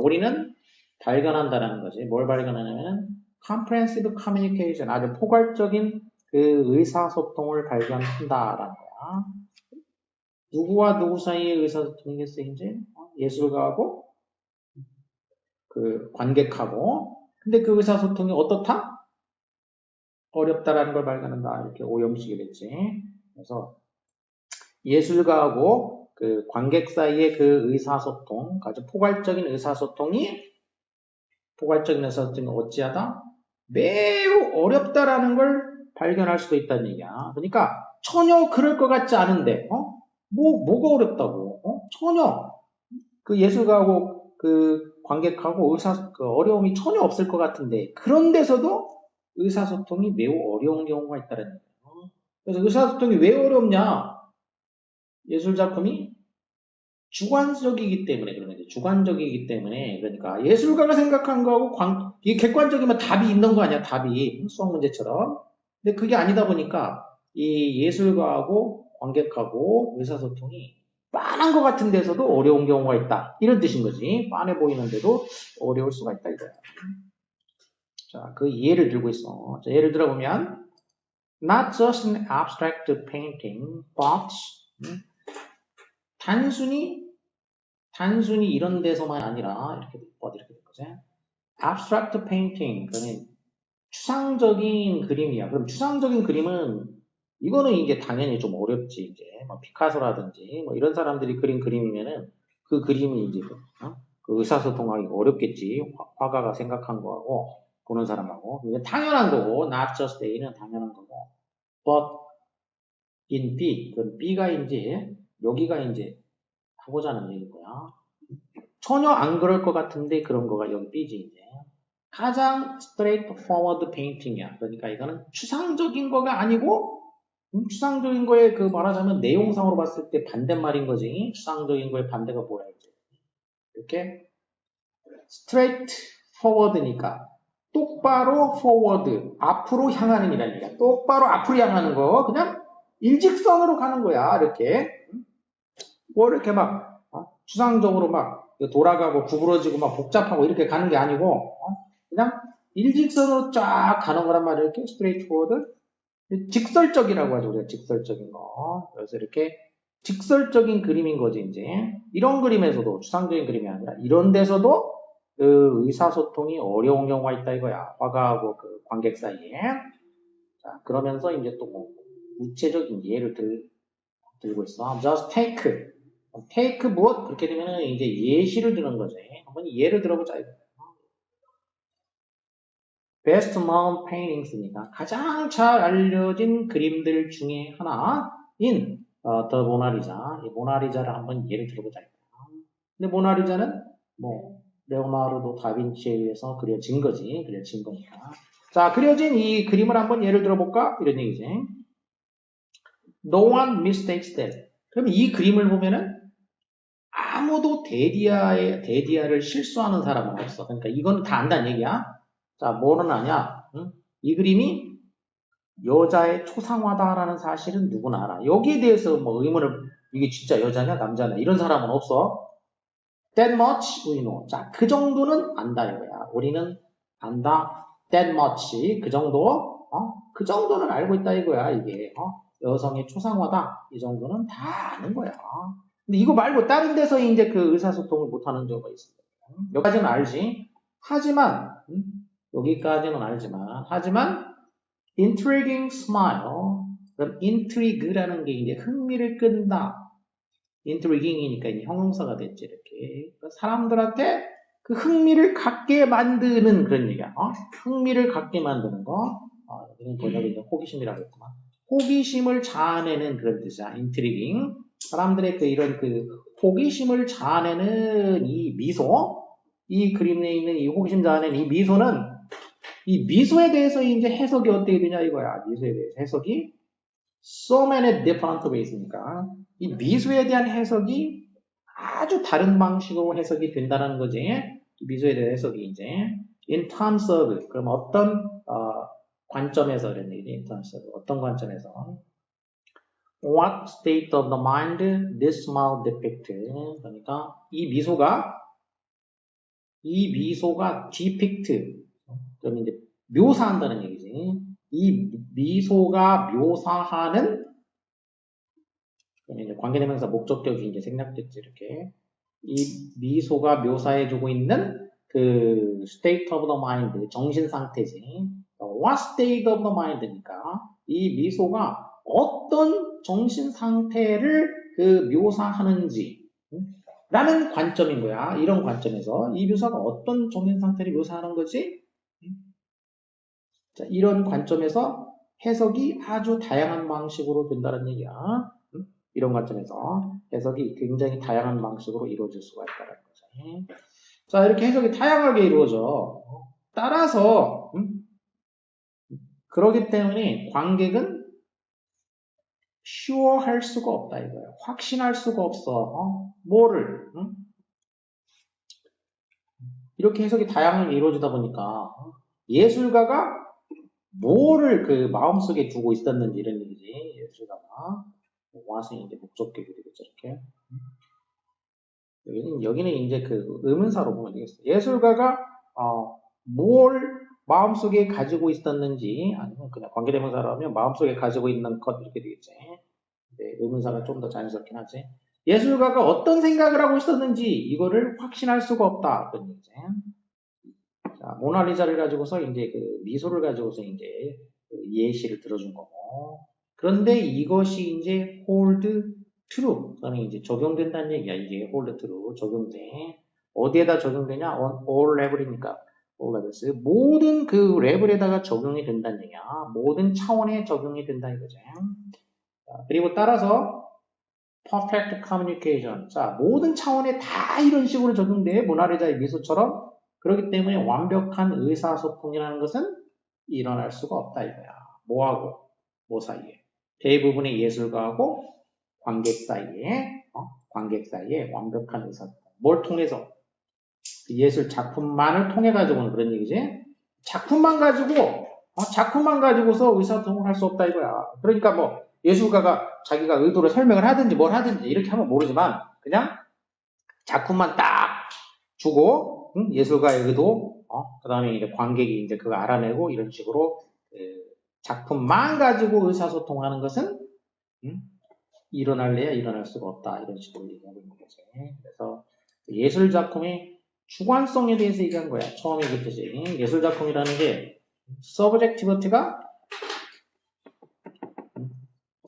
우리는 발견한다라는 거지. 뭘 발견하냐면 comprehensive communication, 아주 포괄적인 그 의사소통을 발견한다라는 거야. 누구와 누구 사이의 의사소통이겠어 이제? 예술가하고 그 관객하고. 근데 그 의사소통이 어떻다? 어렵다라는 걸 발견한다. 이렇게 오형식이 됐지. 그래서 예술가하고 그 관객 사이의 그 의사소통, 아주 포괄적인 의사소통이 어찌하다? 매우 어렵다라는 걸 발견할 수도 있다는 얘기야. 그러니까 전혀 그럴 것 같지 않은데, 뭐가 어렵다고? 전혀 그 예술가하고 그 관객하고 그 어려움이 전혀 없을 것 같은데, 그런 데서도 의사소통이 매우 어려운 경우가 있다는 얘기야. 그래서 의사소통이 왜 어렵냐? 예술작품이 주관적이기 때문에 그런 거죠. 주관적이기 때문에. 그러니까 예술가가 생각한 거하고 이게 객관적이면 답이 있는 거 아니야, 답이. 수학 문제처럼. 근데 그게 아니다 보니까 이 예술가하고 관객하고 의사소통이 빤한 것 같은 데서도 어려운 경우가 있다. 이런 뜻인 거지. 빤해 보이는데도 어려울 수가 있다 이거야. 자, 그 예를 들고 있어. 자, 예를 들어보면 not just an abstract painting, but 단순히 이런 데서만 아니라 이렇게 될 거지. abstract painting, 그러면 추상적인 그림이야. 그럼 추상적인 그림은 이거는 이게 당연히 좀 어렵지. 이제 뭐 피카소라든지 뭐 이런 사람들이 그린 그림이면은 그 그림이 이제 그 의사소통하기 어렵겠지. 화가가 생각한 거하고 보는 사람하고. 이게 당연한 거고, not just A는 당연한 거고. But in B, 그럼 B가 이제 여기가 이제 하고자 하는 얘기인 거야. 전혀 안 그럴 것 같은데 그런 거가 여기 B지 이제. 가장 straightforward painting이야. 그러니까 이거는 추상적인 거가 아니고 추상적인 거에 그 말하자면 내용상으로 봤을 때 반대말인 거지. 추상적인 거의 반대가 뭐야 이제. 이렇게 straightforward니까 똑바로 forward, 앞으로 향하는 이라는 얘기야. 똑바로 앞으로 향하는 거 그냥 일직선으로 가는 거야. 이렇게. 뭐 이렇게 막 추상적으로 막 돌아가고 구부러지고 막 복잡하고 이렇게 가는 게 아니고 그냥 일직선으로 쫙 가는 거란 말이에요. 이렇게 스트레이트 포워드. 직설적이라고 하죠. 우리가 직설적인 거. 그래서 이렇게 직설적인 그림인 거지 이제. 이런 그림에서도 추상적인 그림이 아니라 이런 데서도 그 의사소통이 어려운 경우가 있다 이거야. 화가하고 그 관객 사이에. 자, 그러면서 이제 또 뭐 구체적인 예를 들고 있어. Just take 무엇? 그렇게 되면은 이제 예시를 드는 거지. 한번 예를 들어보자 이거. Best known paintings니까 가장 잘 알려진 그림들 중에 하나인 The 모나리자. 이 모나리자를 한번 예를 들어보자. 근데 모나리자는 뭐 레오나르도 다빈치에 의해서 그려진 거지. 그려진 거니까. 자, 그려진 이 그림을 한번 예를 들어볼까? 이런 얘기지. No one mistakes that. 그럼 이 그림을 보면은 아무도 데디아를 실수하는 사람은 없어. 그러니까 이건 다 안다는 얘기야. 자, 뭐는 아냐? 응? 이 그림이 여자의 초상화다라는 사실은 누구나 알아. 여기에 대해서 뭐 의문을 이게 진짜 여자냐 남자냐 이런 사람은 없어. That much we know. 자, 그 정도는 안다 이거야. 우리는 안다. That much 그 정도, 그 정도는 알고 있다 이거야 이게. 여성의 초상화다 이 정도는 다 아는 거야. 근데 이거 말고 다른 데서 이제 그 의사소통을 못하는 경우가 있습니다. 여기까지는 알지. 하지만 여기까지는 알지만 하지만 intriguing smile. 그럼 intrigue라는 게 이제 흥미를 끈다. intriguing이니까 이제 형용사가 됐지 이렇게. 그러니까 사람들한테 그 흥미를 갖게 만드는 그런 얘기야. 흥미를 갖게 만드는 거. 여기는 번역이 이제 호기심이라고 했구만. 호기심을 자아내는 그런 뜻이야. intriguing. 사람들의 그 이런 그 호기심을 자아내는 이 미소, 이 그림에 있는 이 호기심 자아내는 이 미소는 이 미소에 대해서 이제 해석이 어떻게 되냐 이거야. 미소에 대해서 해석이 so many different ways니까 이 미소에 대한 해석이 아주 다른 방식으로 해석이 된다는 거지. 미소에 대한 해석이 이제 in terms of 그럼 어떤 관점에서 이런 얘기지. in terms of 어떤 관점에서 what state of the mind this smile depict 그러니까 이 미소가 depict 그럼 이제 묘사한다는 얘기지. 이 미소가 묘사하는 이제 관계대명사 목적격이 이제 생략됐지 이렇게. 이 미소가 묘사해주고 있는 그 state of the mind 정신 상태지. What state of the mind니까 이 미소가 어떤 정신 상태를 그 묘사하는지 라는 관점인 거야. 이런 관점에서 이 묘사가 어떤 정신 상태를 묘사하는 거지? 자, 이런 관점에서 해석이 아주 다양한 방식으로 된다는 얘기야. 이런 관점에서 해석이 굉장히 다양한 방식으로 이루어질 수가 있다는 거죠. 자, 이렇게 해석이 다양하게 이루어져. 따라서 그러기 때문에 관객은 sure 할 수가 없다 이거예요. 확신할 수가 없어. 뭐를? 이렇게 해석이 다양하게 이루어지다 보니까 예술가가 뭐를 그 마음속에 두고 있었는지 이런 얘기지. 예술가가 와서 이제 목적격이 되겠죠. 이렇게. 여기는 이제 그 의문사로 보면 되겠어요. 예술가가 뭘 마음속에 가지고 있었는지 아니면 그냥 관계대명사라면 마음속에 가지고 있는 것 이렇게 되겠지. 네, 의문사가 좀 더 자연스럽긴 하지. 예술가가 어떤 생각을 하고 있었는지 이거를 확신할 수가 없다. 그런 얘기지. 자, 모나리자를 가지고서 이제 그 미소를 가지고서 이제 그 예시를 들어준 거고. 그런데 이것이 이제 hold true. 그러면 이제 적용된다는 얘기야. 이게 hold true. 적용돼. 어디에다 적용되냐? all level이니까. all levels. 모든 그 레벨에다가 적용이 된다는 얘기야. 모든 차원에 적용이 된다 이거지. 자, 그리고 따라서 perfect communication. 자, 모든 차원에 다 이런 식으로 적용돼. 모나리자의 미소처럼. 그렇기 때문에 완벽한 의사소통이라는 것은 일어날 수가 없다 이거야. 뭐하고 뭐 사이에? 대부분의 예술가하고 관객 사이에 완벽한 의사소통. 뭘 통해서? 그 예술 작품만을 통해 가지고는 그런 얘기지. 작품만 가지고서 의사소통을 할 수 없다 이거야. 그러니까 뭐 예술가가 자기가 의도를 설명을 하든지 뭘 하든지 이렇게 하면 모르지만 그냥 작품만 딱 주고 예술가의 의도, 그 다음에 이제 관객이 이제 그거 알아내고 이런 식으로 작품만 가지고 의사소통하는 것은 일어날래야 일어날 수가 없다 이런 식으로 얘기하고 있는 거죠. 그래서 예술 작품의 주관성에 대해서 얘기한 거야. 처음에 그랬듯이 예술 작품이라는 게 서브젝티비티가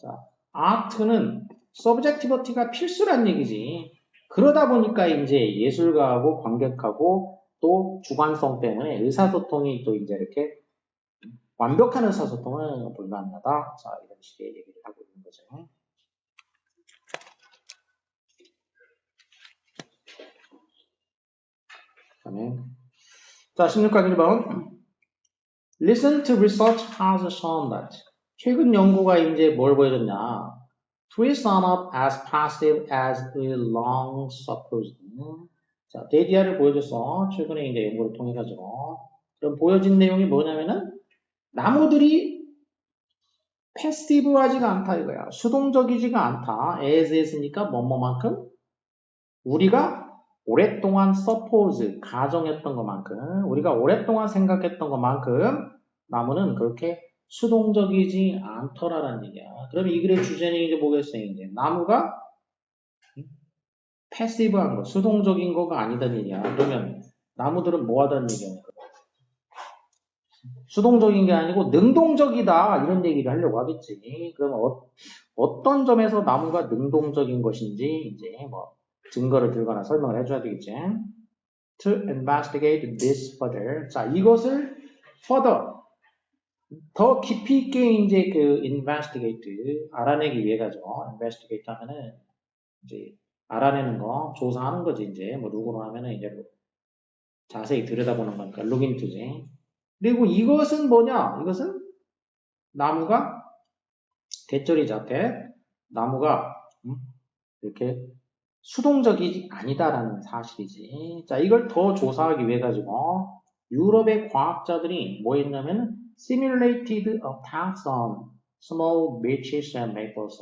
자, 아트는 서브젝티비티가 필수란 얘기지. 그러다 보니까 이제 예술가하고 관객하고 또 주관성 때문에 의사소통이 또 이제 이렇게 완벽한 의사소통은 불가능하다. 자, 이런 식의 얘기를 하고 있는 거죠. 그다음에 자, 16강 1번. Listen to research has shown that 최근 연구가 이제 뭘 보여줬냐? Trees are not as passive as we long supposed. 자, 데이디아를 보여줘서 최근에 이제 연구를 통해 가지고 그럼 보여진 내용이 뭐냐면은 나무들이 패시브하지가 않다 이거야. 수동적이지가 않다. as 했으니까 뭐뭐만큼 우리가 오랫동안 suppose 가정했던 것만큼 우리가 오랫동안 생각했던 것만큼 나무는 그렇게 수동적이지 않더라라는 얘기야. 그러면 이 글의 주제는 이제 뭐겠어요? 이제 나무가 패시브한 거, 수동적인 거가 아니다는 얘기야. 그러면 나무들은 뭐 하다는 얘기야? 수동적인 게 아니고 능동적이다 이런 얘기를 하려고 하겠지. 그러면 어떤 점에서 나무가 능동적인 것인지 이제 뭐 증거를 들거나 설명을 해줘야 되겠지. To investigate this further. 자, 이것을 further 더 깊이 있게 이제 그 investigate 알아내기 위해 가죠. investigate 하면은 이제 알아내는 거, 조사하는 거지 이제 뭐 누구로 하면은 이제 뭐 자세히 들여다보는 거니까 look into지. 그리고 이것은 뭐냐? 이것은 나무가 대절이 자태 나무가 이렇게 수동적이지 아니다라는 사실이지. 자, 이걸 더 조사하기 위해 가지고 유럽의 과학자들이 뭐 했냐면 simulated attacks on small beeches and maples.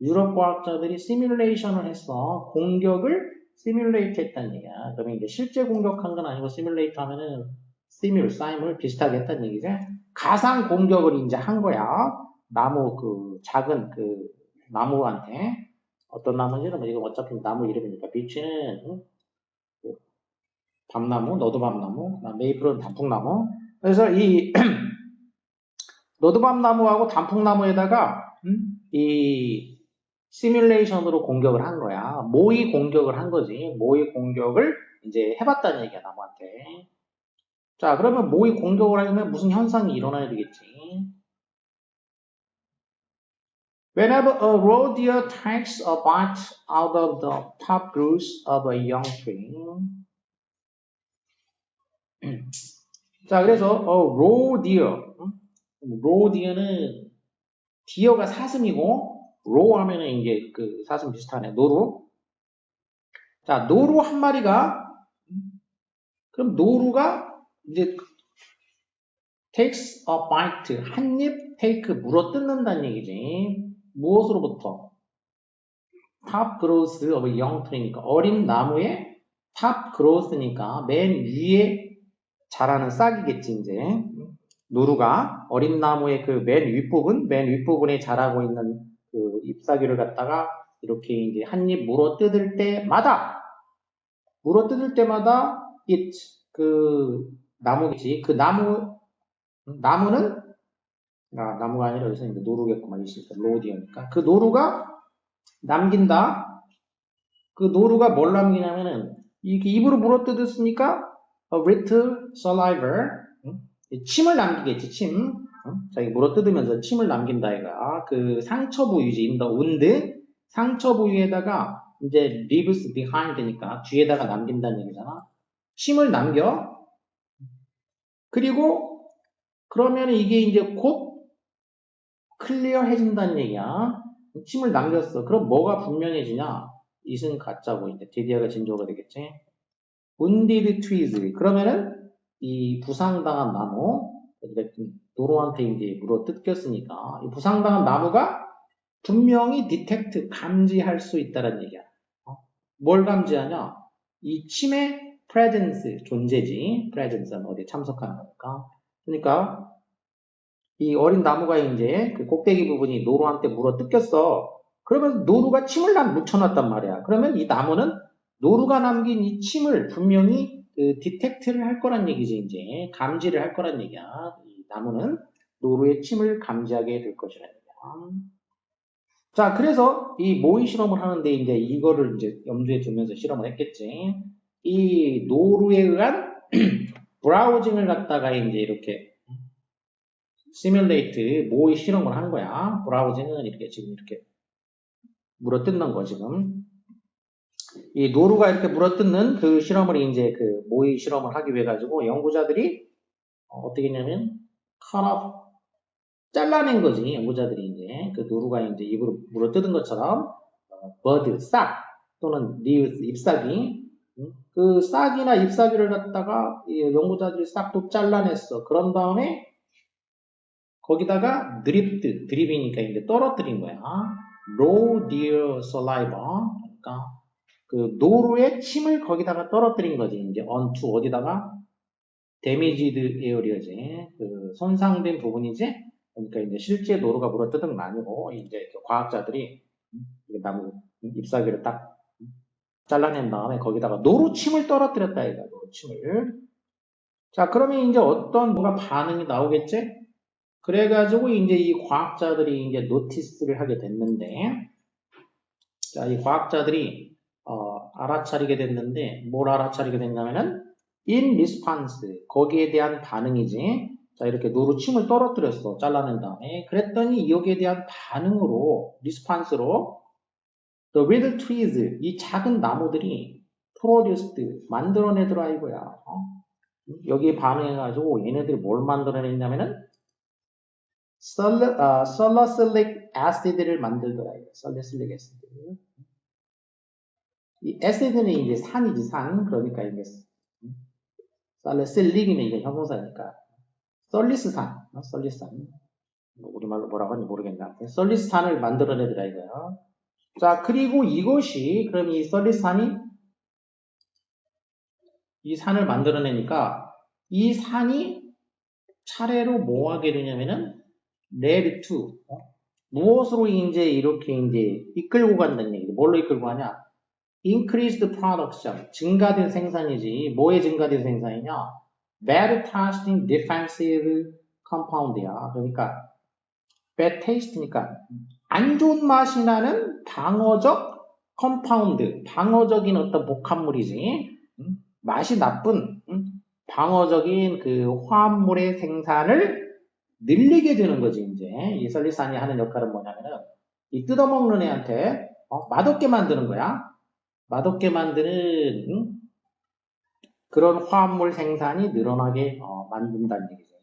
유럽 과학자들이 시뮬레이션을 해서 공격을 시뮬레이트 했다는 얘기야. 그러면 이제 실제 공격한 건 아니고 시뮬레이트 하면은 사임을 비슷하게 했다는 얘기지. 가상 공격을 이제 한 거야. 나무 그 작은 그 나무한테 어떤 나무인지는 뭐 이거 어차피 나무 이름이니까 비치는 밤나무, 너도밤나무, 메이플은 단풍나무. 그래서 이 너도밤나무하고 단풍나무에다가 이 시뮬레이션으로 공격을 한 거야. 모의 공격을 한 거지. 모의 공격을 이제 해봤다는 얘기야, 나무한테. 자, 그러면 모의 공격을 하려면 무슨 현상이 일어나야 되겠지? Whenever a roe deer takes a bite out of the top roots of a young tree. 자, 그래서 roe deer. roe deer는 디어가 사슴이고 roe 하면은 이제 그 사슴 비슷하네. 노루. 자, 노루 한 마리가 그럼 노루가 이제 takes a bite 한 입 take 물어 뜯는다는 얘기지. 무엇으로부터? top growth of a young tree니까 어린 나무의 top growth니까 맨 위에 자라는 싹이겠지 이제. 노루가 어린 나무의 그 맨 윗부분에 자라고 있는 그 잎사귀를 갖다가 이렇게 이제 한 입 물어 뜯을 때마다 it 그 나무겠지. 그 나무는 나무가 아니라 여기서 이제 노루겠구만. 있으니까 로디어니까 그 노루가 남긴다. 그 노루가 뭘 남기냐면은 이렇게 입으로 물어 뜯었으니까 a little saliva 침을 남기겠지. 침. 자기 물어 뜯으면서 침을 남긴다 얘가. 그 상처 부위지. in the wound 상처 부위에다가 이제 leaves behind니까 뒤에다가 남긴다는 얘기잖아. 침을 남겨. 그리고 그러면 이게 이제 곧 클리어해진다는 얘기야. 침을 남겼어. 그럼 뭐가 분명해지냐? it은 가짜고 이제 did가 진조가 되겠지. wounded trees. 그러면은 이 부상당한 나무, 노루한테 이제 물어 뜯겼으니까 이 부상당한 나무가 분명히 detect 감지할 수 있다는 얘기야. 뭘 감지하냐? 이 침의 presence 존재지. presence는 어디에 참석하는 거니까. 그러니까 이 어린 나무가 이제 그 꼭대기 부분이 노루한테 물어 뜯겼어. 그러면 노루가 침을 묻혀놨단 말이야. 그러면 이 나무는 노루가 남긴 이 침을 분명히 그 디텍트를 할 거란 얘기지, 이제. 감지를 할 거란 얘기야. 이 나무는 노루의 침을 감지하게 될 것이란 얘기야. 자, 그래서 이 모의 실험을 하는데 이제 이거를 이제 염두에 두면서 실험을 했겠지. 이 노루에 의한 브라우징을 갖다가 이제 이렇게 시뮬레이트 모의 실험을 한 거야. 브라우징은 이렇게 지금 이렇게 물어뜯는 거 지금. 이 노루가 이렇게 물어뜯는 그 실험을 이제 그 모의 실험을 하기 위해 가지고 연구자들이 어떻게 했냐면 cut 잘라낸 거지. 연구자들이 이제 그 노루가 이제 입으로 물어뜯은 것처럼 버드 싹 또는 leaves 잎사귀 그 싹이나 잎사귀를 갖다가 연구자들이 싹둑 잘라냈어. 그런 다음에 거기다가 드립이니까 이제 떨어뜨린 거야. raw deer saliva. 그러니까 그 노루의 침을 거기다가 떨어뜨린 거지. 이제 onto 어디다가 damaged area지. 그 손상된 부분이지. 그러니까 이제 실제 노루가 물어뜯은 건 아니고 이제 과학자들이 나무 잎사귀를 딱 잘라낸 다음에 거기다가 노루침을 떨어뜨렸다 이거 노루침을. 자, 그러면 이제 어떤 뭐가 반응이 나오겠지? 그래가지고 이제 이 과학자들이 이제 노티스를 하게 됐는데, 자, 이 과학자들이 알아차리게 됐는데, 뭘 알아차리게 됐냐면은 in response 거기에 대한 반응이지. 자, 이렇게 노루침을 떨어뜨렸어 잘라낸 다음에. 그랬더니 여기에 대한 반응으로 response로 the little trees 이 작은 나무들이 produced 만들어내더라 이거야. 여기에 반응해가지고 얘네들이 뭘 만들어냈냐면은 salicylic acid를 만들더라. salicylic acid. 이 acid는 이제 산이지 산. 그러니까 이게 salicylic이면 이게 형용사니까 썰리스산, 썰리스산. 우리말로 뭐라고 하는지 모르겠나. 썰리스산을 만들어내더라 이거야. 자, 그리고 이것이 그럼 이 썰리스산이 이 산을 만들어내니까 이 산이 차례로 뭐 하게 되냐면은 led to 무엇으로 이제 이렇게 이제 이끌고 간다는 얘기죠. 뭘로 이끌고 가냐? increased production 증가된 생산이지. 뭐에 증가된 생산이냐? bad tasting defensive compound야. 그러니까 bad taste니까 안 좋은 맛이 나는 방어적 컴파운드, 방어적인 어떤 복합물이지. 맛이 나쁜 방어적인 그 화합물의 생산을 늘리게 되는 거지. 이제 이 설리산이 하는 역할은 뭐냐면은 이 뜯어먹는 애한테 맛없게 만드는 거야. 맛없게 만드는 그런 화합물 생산이 늘어나게 만든다는 얘기죠.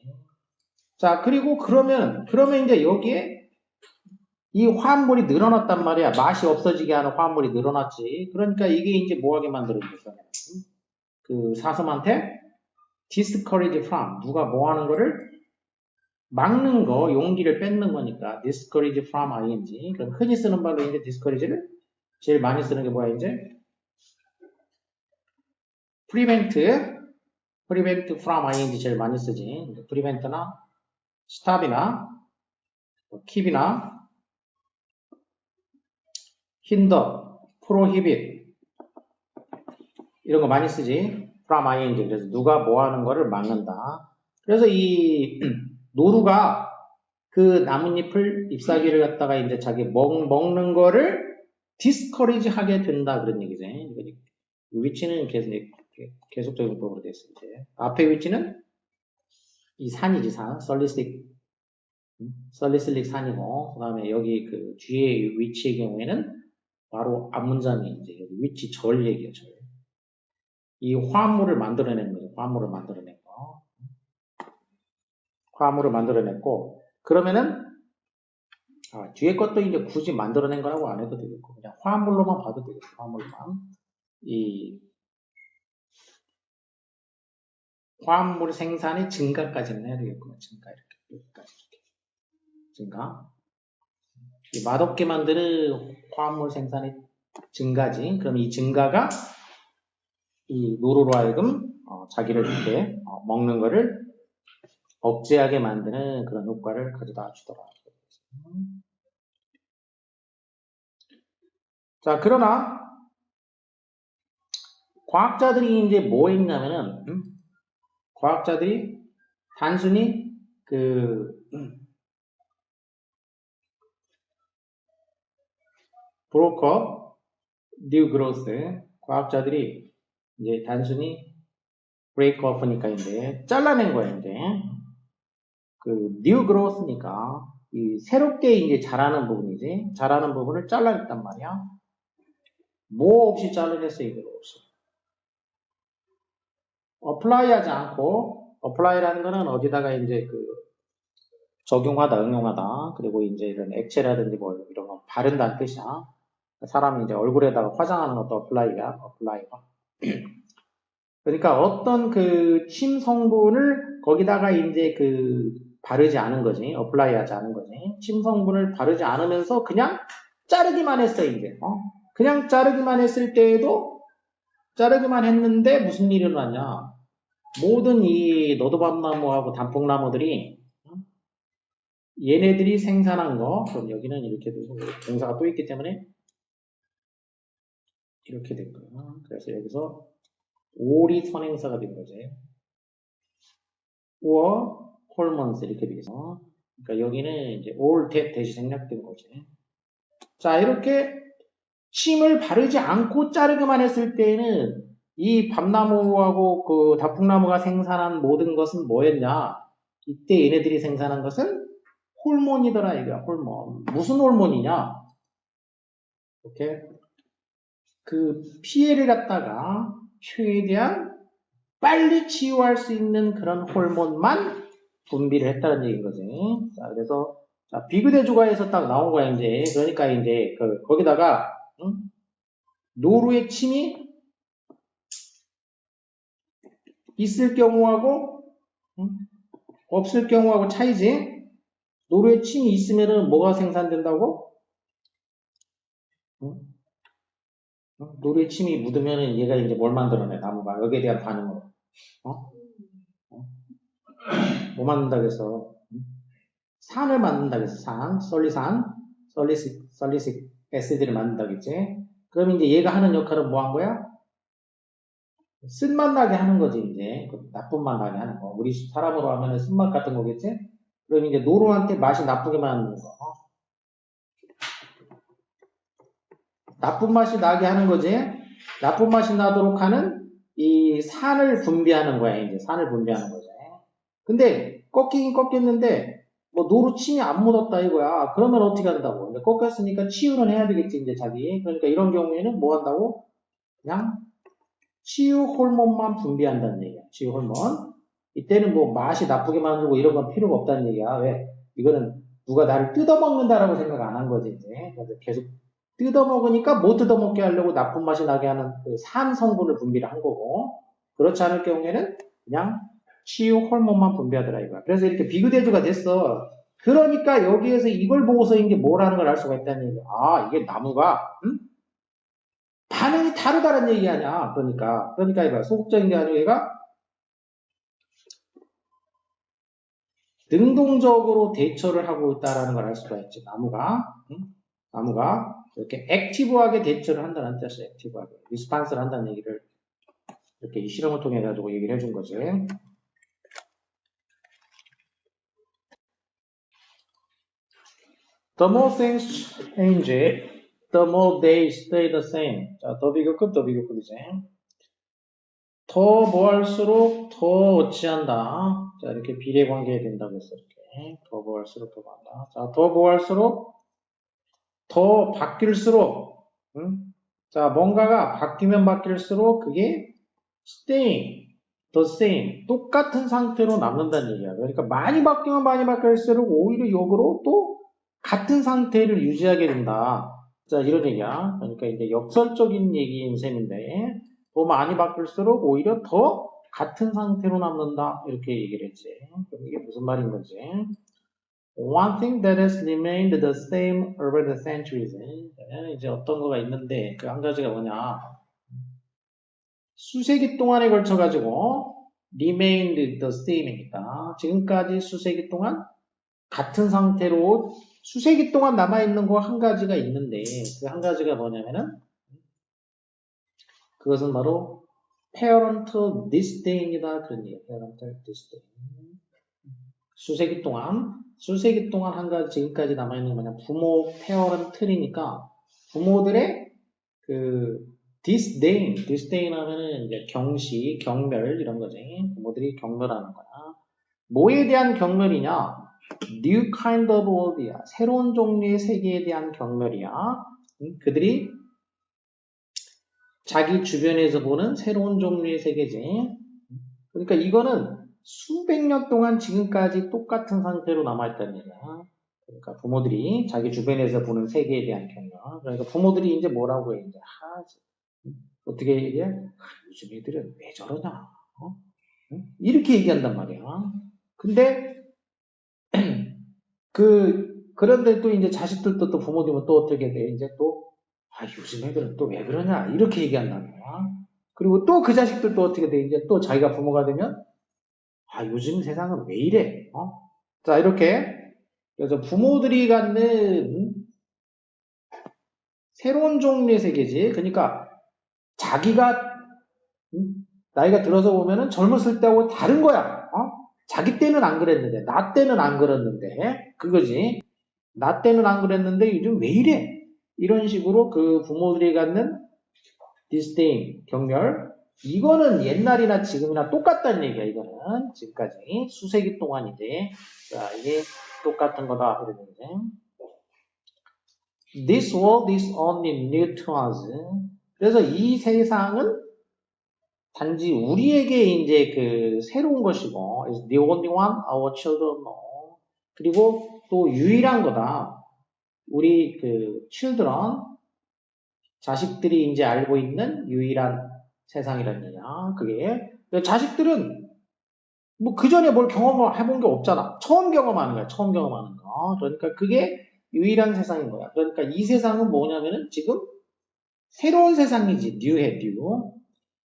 자, 그리고 그러면 이제 여기에 이 화합물이 늘어났단 말이야. 맛이 없어지게 하는 화합물이 늘어났지. 그러니까 이게 이제 뭐하게 만들어졌어? 그 사슴한테 discourage from 누가 뭐 하는 거를 막는 거, 용기를 뺏는 거니까 discourage from ing. 그럼 흔히 쓰는 말로 이제 discourage를 제일 많이 쓰는 게 뭐야 이제? prevent from ing 제일 많이 쓰지. prevent나 stop이나 keep이나 hinder, prohibit 이런 거 많이 쓰지. from ing. 그래서 누가 뭐 하는 거를 막는다. 그래서 이 노루가 그 나뭇잎을 잎사귀를 갖다가 이제 자기 먹는 거를 discourage 하게 된다 그런 얘기죠. 위치는 계속적인 법으로 되어 있을 때 앞에 위치는 이 산이지 산, 설리슬릭 산이고 그 다음에 여기 그 뒤에 위치의 경우에는 바로 앞문장이 이제 여기 위치 절 얘기예요. 절. 이 화합물을 만들어내는 거죠. 화합물을 만들어낸 거. 화합물을 만들어냈고 그러면은 뒤에 것도 이제 굳이 만들어낸 거라고 안 해도 되겠고 그냥 화합물로만 봐도 되겠고 화합물만 이 화합물 생산의 증가까지는 해야 되겠구나. 증가 이렇게 여기까지 이렇게 증가. 이 맛없게 만드는 화합물 생산의 증가지. 그럼 이 증가가 이 노루로 하여금 자기를 이렇게 먹는 거를 억제하게 만드는 그런 효과를 가져다 주더라. 자, 그러나 과학자들이 이제 뭐 했냐면은 과학자들이 단순히 브로커 뉴 그로스 과학자들이 이제 단순히 브레이크 오프니까 이제 잘라낸 거예요. 이제 뉴 그로스니까 이 새롭게 이제 자라는 부분이지 자라는 부분을 잘라냈단 말이야. 뭐 없이 잘라냈어 이거 없이. 어플라이 하지 않고 어플라이라는 거는 어디다가 이제 적용하다 응용하다 그리고 이제 이런 액체라든지 뭐 이런 거 바른다는 뜻이야. 사람이 이제 얼굴에다가 화장하는 것도 어플라이가. 그러니까 어떤 침 성분을 거기다가 이제 바르지 않은 거지. 어플라이 하지 않은 거지. 침 성분을 바르지 않으면서 그냥 자르기만 했어, 이제. 그냥 자르기만 했을 때에도 자르기만 했는데 무슨 일이 일어났냐. 모든 이 너도밤나무하고 단풍나무들이 얘네들이 생산한 거, 그럼 여기는 이렇게 되고 동사가 또 있기 때문에 이렇게 된 거야. 그래서 여기서 올이 선행사가 된 거지. or hormones 이렇게 되겠어. 그러니까 여기는 이제 all 대시 생략된 거지. 자, 이렇게 침을 바르지 않고 자르기만 했을 때에는 이 밤나무하고 그 다풍나무가 생산한 모든 것은 뭐였냐? 이때 얘네들이 생산한 것은 호르몬이더라 이거야. 호르몬. 무슨 호르몬이냐? 이렇게 그 피해를 갖다가 최대한 빨리 치유할 수 있는 그런 호르몬만 분비를 했다는 얘기인 거지. 자, 그래서 자, 비교대조가에서 딱 나온 거야 이제. 그러니까 이제 거기다가 노루의 침이 있을 경우하고 없을 경우하고 차이지. 노루의 침이 있으면은 뭐가 생산된다고? 노루의 침이 묻으면은 얘가 이제 뭘 만들어내? 나무가 여기에 대한 반응으로. 뭐 만든다 그래서 산을 만든다 그래서 산, 솔리식 애시드를 만든다겠지. 그럼 이제 얘가 하는 역할은 뭐 한 거야? 쓴맛 나게 하는 거지 이제. 나쁜 맛 나게 하는 거. 우리 사람으로 하면은 쓴맛 같은 거겠지. 그럼 이제 노루한테 맛이 나쁘게 만드는 거. 나쁜 맛이 나게 하는 거지. 나쁜 맛이 나도록 하는 이 산을 분비하는 거야 이제. 산을 분비하는 거지. 근데 꺾이긴 꺾였는데 뭐 노루침이 안 묻었다 이거야. 그러면 어떻게 한다고? 이제 꺾였으니까 치유는 해야 되겠지 이제 자기. 그러니까 이런 경우에는 뭐 한다고? 그냥 치유 호르몬만 분비한다는 얘기야. 치유 호르몬. 이때는 뭐 맛이 나쁘게 만들고 이런 건 필요가 없다는 얘기야. 왜? 이거는 누가 나를 뜯어먹는다라고 생각 안 한 거지 이제. 그래서 계속 뜯어먹으니까 못 뜯어먹게 하려고 나쁜 맛이 나게 하는 그 산 성분을 분비를 한 거고. 그렇지 않을 경우에는 그냥 치유 호르몬만 분비하더라 이거야. 그래서 이렇게 비교대조가 됐어. 그러니까 여기에서 이걸 보고서 이게 뭐라는 걸 알 수가 있다는 얘기야. 아, 이게 나무가 반응이 다르다는 얘기 아니야. 그러니까 이봐. 소극적인 게 아니고 얘가 능동적으로 대처를 하고 있다는 걸 알 수가 있지. 나무가 이렇게 액티브하게 대처를 한다는 뜻이야. 액티브하게. 리스판스를 한다는 얘기를 이렇게 이 실험을 통해 가지고 얘기를 해준 거지. The more things change, the more they stay the same. 자, 더 비교급이지. 더 뭐 할수록 더 어찌한다. 자, 이렇게 비례관계에 된다고 했어. 이렇게. 더 뭐 할수록 더 간다. 자, 더 뭐 할수록 더 바뀔수록, 자, 뭔가가 바뀌면 바뀔수록 그게 staying, the same, 똑같은 상태로 남는다는 얘기야. 그러니까 많이 바뀌면 많이 바뀔수록 오히려 역으로 또 같은 상태를 유지하게 된다. 자, 이런 얘기야. 그러니까 이제 역설적인 얘기인 셈인데, 더 많이 바뀔수록 오히려 더 같은 상태로 남는다. 이렇게 얘기를 했지. 그럼 이게 무슨 말인 건지. One thing that has remained the same over the centuries. 이제 어떤 거가 있는데, 그 한 가지가 뭐냐. 수세기 동안에 걸쳐가지고, remained the same이니까, 지금까지 수세기 동안 같은 상태로 수세기 동안 남아있는 거 한 가지가 있는데 그 한 가지가 뭐냐면은 그것은 바로 parental disdain이다 그런 얘기예요. parental disdain. 수세기 동안 한 가지 지금까지 남아있는 거 뭐냐 부모 parental이니까 부모들의 그 disdain 하면은 이제 경시, 경멸 이런 거지. 부모들이 경멸하는 거야. 뭐에 대한 경멸이냐? New kind of world이야. 새로운 종류의 세계에 대한 경멸이야. 그들이 자기 주변에서 보는 새로운 종류의 세계지. 그러니까 이거는 수백 년 동안 지금까지 똑같은 상태로 남아있다는 얘기야. 그러니까 부모들이 자기 주변에서 보는 세계에 대한 경멸. 그러니까 부모들이 이제 뭐라고 해? 이제 어떻게 얘기해? 요즘 애들은 왜 저러냐? 이렇게 얘기한단 말이야. 근데 그런데 또 이제 자식들도 또 부모 되면 또 어떻게 돼? 이제 또, 요즘 애들은 또 왜 그러냐? 이렇게 얘기한다는 거야. 그리고 또 그 자식들도 어떻게 돼? 이제 또 자기가 부모가 되면, 요즘 세상은 왜 이래? 자, 이렇게. 그래서 부모들이 갖는 새로운 종류의 세계지. 그러니까 자기가 나이가 들어서 보면은 젊었을 때하고 다른 거야. 자기 때는 안 그랬는데, 나 때는 안 그랬는데, 그거지. 나 때는 안 그랬는데 요즘 왜 이래? 이런 식으로 그 부모들이 갖는 disdain, 경멸. 이거는 옛날이나 지금이나 똑같다는 얘기야, 이거는. 지금까지. 수세기 동안인데. 자, 이게 똑같은 거다. 이러는데. This world is only new to us. 그래서 이 세상은 단지 우리에게 이제 그 새로운 것이고, is the only one our children know. 그리고 또 유일한 거다. 우리 그 children, 자식들이 이제 알고 있는 유일한 세상이란 얘기야. 그게. 자식들은 뭐 그 전에 뭘 경험을 해본 게 없잖아. 처음 경험하는 거야. 처음 경험하는 거. 그러니까 그게 유일한 세상인 거야. 그러니까 이 세상은 뭐냐면은 지금 새로운 세상이지. 뉴해, 뉴.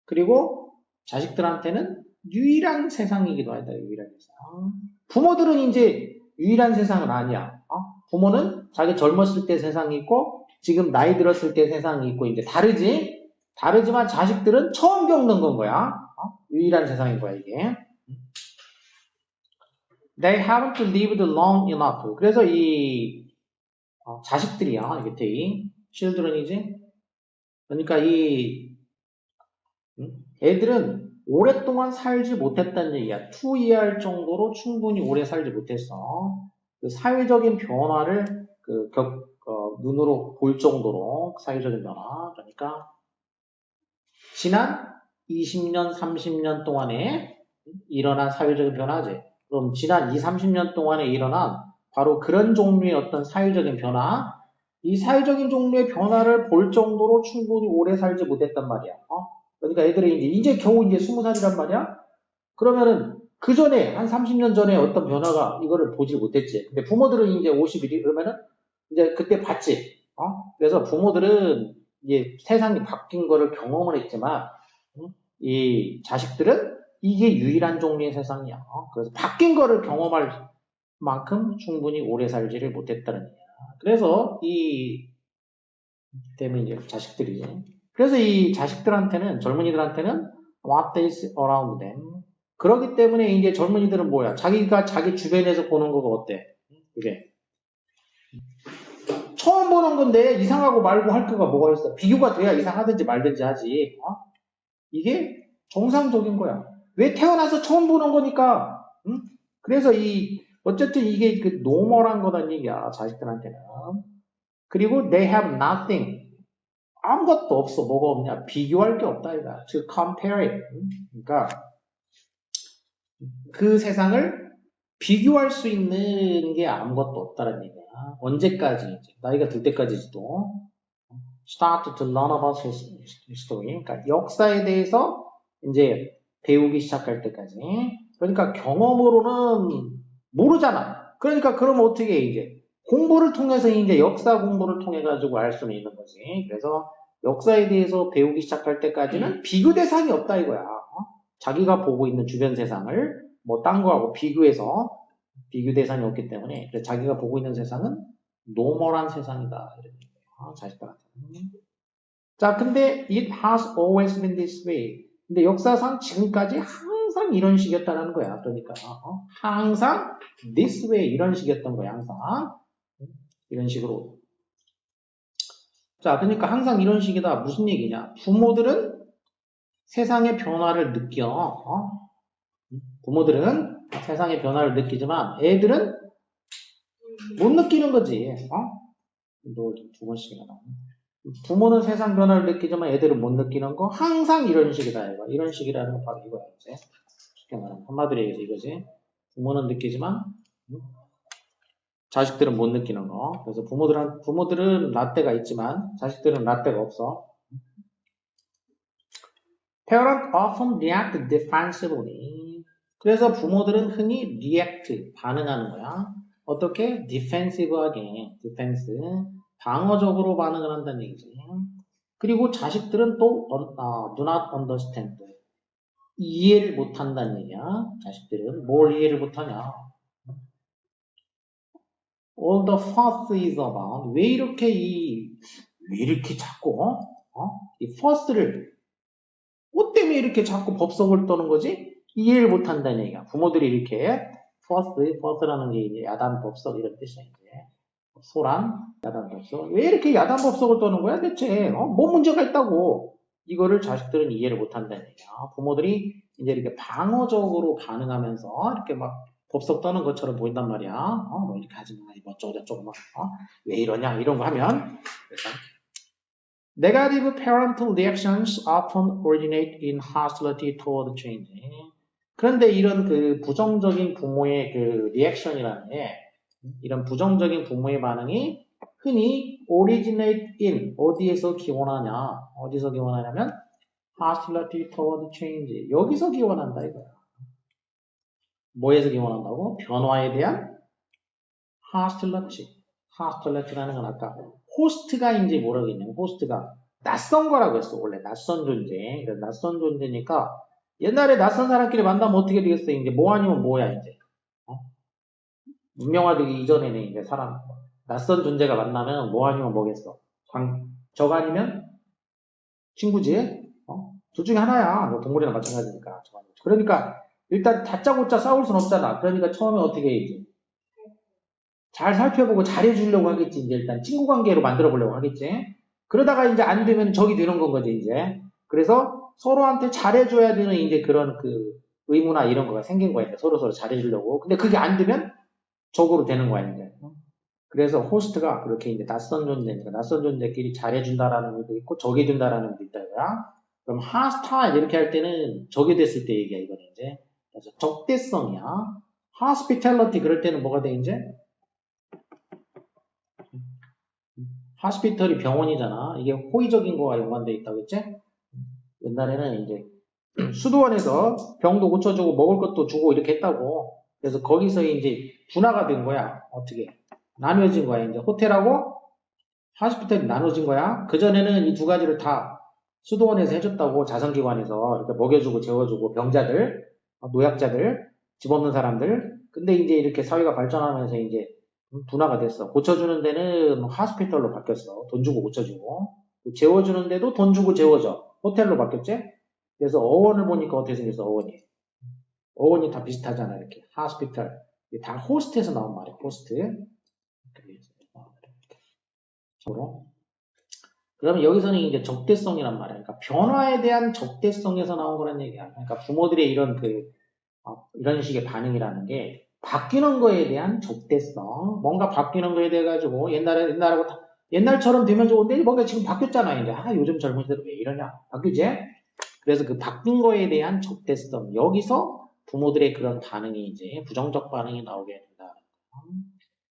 그리고 자식들한테는 유일한 세상이기도 하다. 유일한 세상. 부모들은 이제 유일한 세상은 아니야. 부모는 자기 젊었을 때 세상이 있고 지금 나이 들었을 때 세상이 있고 이제 다르지. 다르지만 자식들은 처음 겪는 건 거야. 유일한 세상인 거야 이게. They haven't lived long enough. 그래서 이 자식들이야. 이게 이 children이지. 그러니까 이 애들은 오랫동안 살지 못했다는 얘기야. 투이해할 정도로 충분히 오래 살지 못했어. 그 사회적인 변화를 눈으로 볼 정도로 사회적인 변화. 그러니까 지난 20년, 30년 동안에 일어난 사회적인 변화지. 그럼 지난 2, 30년 동안에 일어난 바로 그런 종류의 어떤 사회적인 변화, 이 사회적인 종류의 변화를 볼 정도로 충분히 오래 살지 못했단 말이야. 그러니까 애들이 이제 겨우 이제 20살이란 말이야? 그러면은 그 전에, 한 30년 전에 어떤 변화가 이거를 보지 못했지. 근데 부모들은 이제 51이 그러면은 이제 그때 봤지. 그래서 부모들은 이제 세상이 바뀐 거를 경험을 했지만, 이 자식들은 이게 유일한 종류의 세상이야. 그래서 바뀐 거를 경험할 만큼 충분히 오래 살지를 못했다는 얘기야. 그래서 이 때문에 이제 자식들이. 그래서 이 자식들한테는, 젊은이들한테는 what is around them. 그렇기 때문에 이제 젊은이들은 뭐야? 자기가 자기 주변에서 보는 거가 어때? 그게. 처음 보는 건데 이상하고 말고 할 거가 뭐가 있어? 비교가 돼야 이상하든지 말든지 하지. 이게 정상적인 거야. 왜 태어나서 처음 보는 거니까. 응? 그래서 어쨌든 이게 그 노멀한 거란 얘기야. 자식들한테는. 그리고 they have nothing. 아무것도 없어. 뭐가 없냐? 비교할 게 없다. 이거. To compare it. 그러니까 그 세상을 비교할 수 있는 게 아무것도 없다는 얘기야. 언제까지? 나이가 들 때까지도. Start to learn about history. 그러니까 역사에 대해서 이제 배우기 시작할 때까지. 그러니까 경험으로는 모르잖아. 그러니까 그러면 어떻게 해, 이제? 공부를 통해서 이제 역사 공부를 통해 가지고 알 수는 있는 거지. 그래서 역사에 대해서 배우기 시작할 때까지는 비교 대상이 없다 이거야. 자기가 보고 있는 주변 세상을 뭐 딴 거하고 비교해서 비교 대상이 없기 때문에 그래서 자기가 보고 있는 세상은 노멀한 세상이다. 이런 얘기예요. 자식들한테는. 자, 근데 it has always been this way. 근데 역사상 지금까지 항상 이런 식이었다는 거야. 그러니까 항상 this way 이런 식이었던 거야. 항상 이런 식으로. 자, 그러니까 항상 이런 식이다. 무슨 얘기냐? 부모들은 세상의 변화를 느껴. 부모들은 세상의 변화를 느끼지만 애들은 못 느끼는 거지. 두 번씩이나 나오네. 부모는 세상 변화를 느끼지만 애들은 못 느끼는 거 항상 이런 식이다. 이런 식이라는 건 바로 이거야. 이제. 쉽게 말하면 한마디로 얘기해서 이거지. 부모는 느끼지만 자식들은 못 느끼는 거. 그래서 부모들은 라떼가 있지만 자식들은 라떼가 없어. Parents often react defensively. 그래서 부모들은 흔히 react, 반응하는 거야. 어떻게? 디펜시브하게, 디펜스, 방어적으로 반응을 한다는 얘기지. 그리고 자식들은 또 do not understand, 이해를 못한다는 얘기야. 자식들은 뭘 이해를 못하냐? All the fuss is about, 왜 이렇게 자꾸 이 fuss를 뭐 때문에 이렇게 자꾸 법석을 떠는 거지? 이해를 못한다는 얘기야. 부모들이 이렇게 fuss라는 게 이제 야단 법석 이런 뜻이야. 이제 소란, 야단 법석. 왜 이렇게 야단 법석을 떠는 거야? 대체 뭐 문제가 있다고? 이거를 자식들은 이해를 못한다는 얘기야. 부모들이 이제 이렇게 방어적으로 반응하면서 이렇게 막 법석 떠는 것처럼 보인단 말이야. 뭐 이렇게 하지 마, 뭐 어쩌고저쩌고 막 왜 이러냐 이런 거 하면. 그래서 Negative parental reactions often originate in hostility toward change. 그런데 이런 그 부정적인 부모의 그 리액션이라는 게, 이런 부정적인 부모의 반응이 흔히 originate in, 어디에서 기원하냐면 hostility toward change, 여기서 기원한다 이거야. 뭐에서 기원한다고? 변화에 대한 hostility라는 건 아까 호스트가 이제 뭐라고 했냐면, 호스트가 낯선 거라고 했어. 원래 낯선 존재. 낯선 존재니까 옛날에 낯선 사람끼리 만나면 어떻게 되겠어? 이제 뭐 아니면 뭐야 이제. 문명화되기 이전에는 이제 사람 낯선 존재가 만나면 뭐 아니면 뭐겠어. 적 아니면 친구지. 둘 중에 하나야. 뭐 동물이나 마찬가지니까. 그러니까 일단 다짜고짜 싸울 순 없잖아. 그러니까 처음에 어떻게 해야지? 잘 살펴보고 잘해주려고 하겠지. 이제 일단 친구 관계로 만들어 보려고 하겠지. 그러다가 이제 안 되면 적이 되는 건 거지, 이제. 그래서 서로한테 잘해줘야 되는 이제 그런 그 의무나 이런 거가 생긴 거야. 서로 잘해주려고. 근데 그게 안 되면 적으로 되는 거야, 이제. 그래서 호스트가 그렇게 이제 낯선 존재니까 낯선 존재끼리 잘해준다라는 의미도 있고 적이 된다라는 의미도 있다, 이거야. 그럼 hostile 이렇게 할 때는 적이 됐을 때 얘기야, 이거는 이제. 그래서 적대성이야. hospitality 그럴 때는 뭐가 돼, 이제? 하스피털이 병원이잖아. 이게 호의적인 거와 연관돼 있다고 했지? 옛날에는 이제 수도원에서 병도 고쳐주고 먹을 것도 주고 이렇게 했다고. 그래서 거기서 이제 분화가 된 거야. 어떻게? 나뉘어진 거야. 이제 호텔하고 하스피털이 나눠진 거야. 그전에는 이 두 가지를 다 수도원에서 해줬다고. 자선기관에서 이렇게 먹여주고 재워주고 병자들, 노약자들, 집 없는 사람들. 근데 이제 이렇게 사회가 발전하면서 이제 분화가 됐어. 고쳐주는 데는 하스피털로 바뀌었어. 돈 주고 고쳐주고. 재워주는 데도 돈 주고 재워줘. 호텔로 바뀌었지? 그래서 어원을 보니까 어떻게 생겼어, 어원이. 어원이 다 비슷하잖아, 이렇게. 하스피털. 다 호스트에서 나온 말이야, 호스트. 그러면 여기서는 이제 적대성이란 말이야. 그러니까 변화에 대한 적대성에서 나온 거란 얘기야. 그러니까 부모들의 이런 이런 식의 반응이라는 게 바뀌는 거에 대한 적대성. 뭔가 바뀌는 거에 대해 가지고 옛날처럼 되면 좋은데 뭔가 지금 바뀌었잖아. 이제 요즘 젊은이들 왜 이러냐. 바뀌지? 그래서 그 바뀐 거에 대한 적대성. 여기서 부모들의 그런 반응이 이제 부정적 반응이 나오게 된다.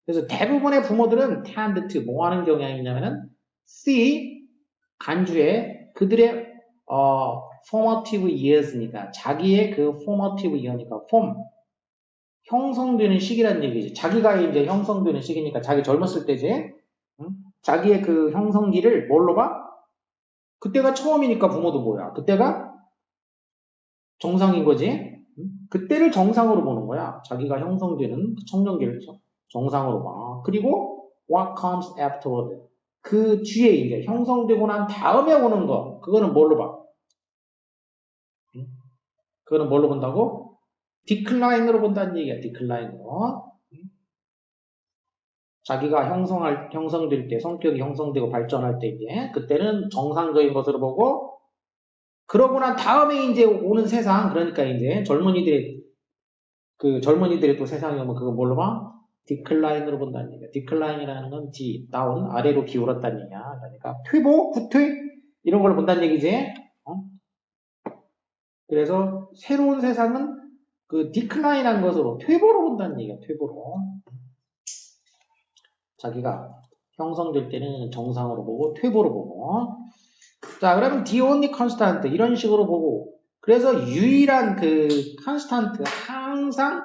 그래서 대부분의 부모들은 tend to 뭐 하는 경향이 있냐면은 see 간주에 그들의 formative years니까 자기의 그 formative year니까 form 형성되는 시기라는 얘기지. 자기가 이제 형성되는 시기니까 자기 젊었을 때지. 응? 자기의 그 형성기를 뭘로 봐? 그때가 처음이니까 부모도 뭐야? 그때가 정상인 거지. 응? 그때를 정상으로 보는 거야. 자기가 형성되는 그 청년기를 정상으로 봐. 그리고 what comes afterward. 그 뒤에 이제 형성되고 난 다음에 오는 거. 그거는 뭘로 봐? 응? 그거는 뭘로 본다고? 디클라인으로 본다는 얘기야. 디클라인으로. 자기가 형성될 때, 성격이 형성되고 발전할 때 이제 그때는 정상적인 것으로 보고, 그러고 난 다음에 이제 오는 세상, 그러니까 이제 젊은이들의 또 세상이 오면 그거 뭘로 봐? 디클라인으로 본다는 얘기야. 디클라인이라는 건 다운, 아래로 기울었다는 얘기야. 그러니까 퇴보, 후퇴 이런 걸 본다는 얘기지. 그래서 새로운 세상은 그 디클라인한 것으로 퇴보로 본다는 얘기야. 퇴보로. 자기가 형성될 때는 정상으로 보고 퇴보로 보고. 자, 그러면 the only constant 이런 식으로 보고, 그래서 유일한 그 constant, 항상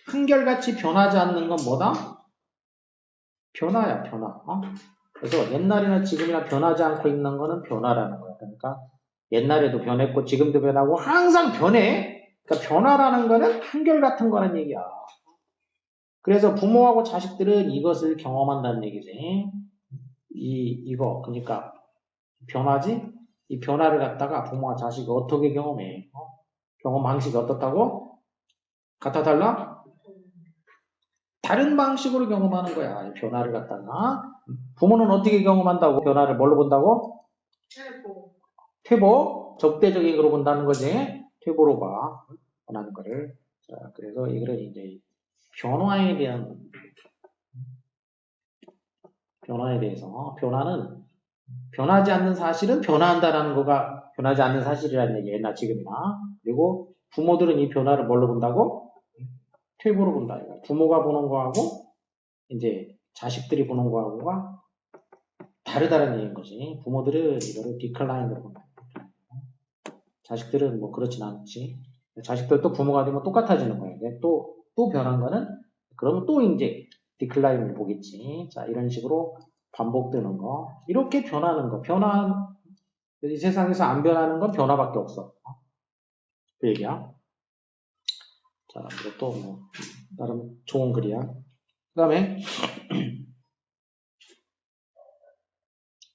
한결같이 변하지 않는 건 뭐다? 변화야, 변화. 어? 그래서 옛날이나 지금이나 변하지 않고 있는 거는 변화라는 거야. 그러니까 옛날에도 변했고 지금도 변하고 항상 변해. 그러니까 변화라는 거는 한결같은 거란 얘기야. 그래서 부모하고 자식들은 이것을 경험한다는 얘기지. 이거 그러니까 변화지? 이 변화를 갖다가 부모와 자식이 어떻게 경험해? 경험 방식이 어떻다고? 같아 달라? 다른 방식으로 경험하는 거야. 이 변화를 갖다가. 부모는 어떻게 경험한다고? 변화를 뭘로 본다고? 퇴보. 적대적인 거로 본다는 거지. 퇴보로 봐. 원하는 거를. 자, 그래서 이거를 이제 변화에 대해서 변화는 변하지 않는 사실은 변화한다라는 거가 변하지 않는 사실이라는 얘기야. 옛날 지금이나. 그리고 부모들은 이 변화를 뭘로 본다고? 퇴보로 본다. 부모가 보는 거하고 이제 자식들이 보는 거하고가 다르다는 얘기인 거지. 부모들은 이거를 디클라인으로 본다. 자식들은 뭐 그렇진 않지. 자식들도 부모가 되면 똑같아지는 거야. 또 변한 거는 그러면 또 이제 디클라인을 보겠지. 자, 이런 식으로 반복되는 거. 이렇게 변하는 거. 이 세상에서 안 변하는 건 변화밖에 없어. 그 얘기야. 자, 이것도 뭐 나름 좋은 글이야. 그 다음에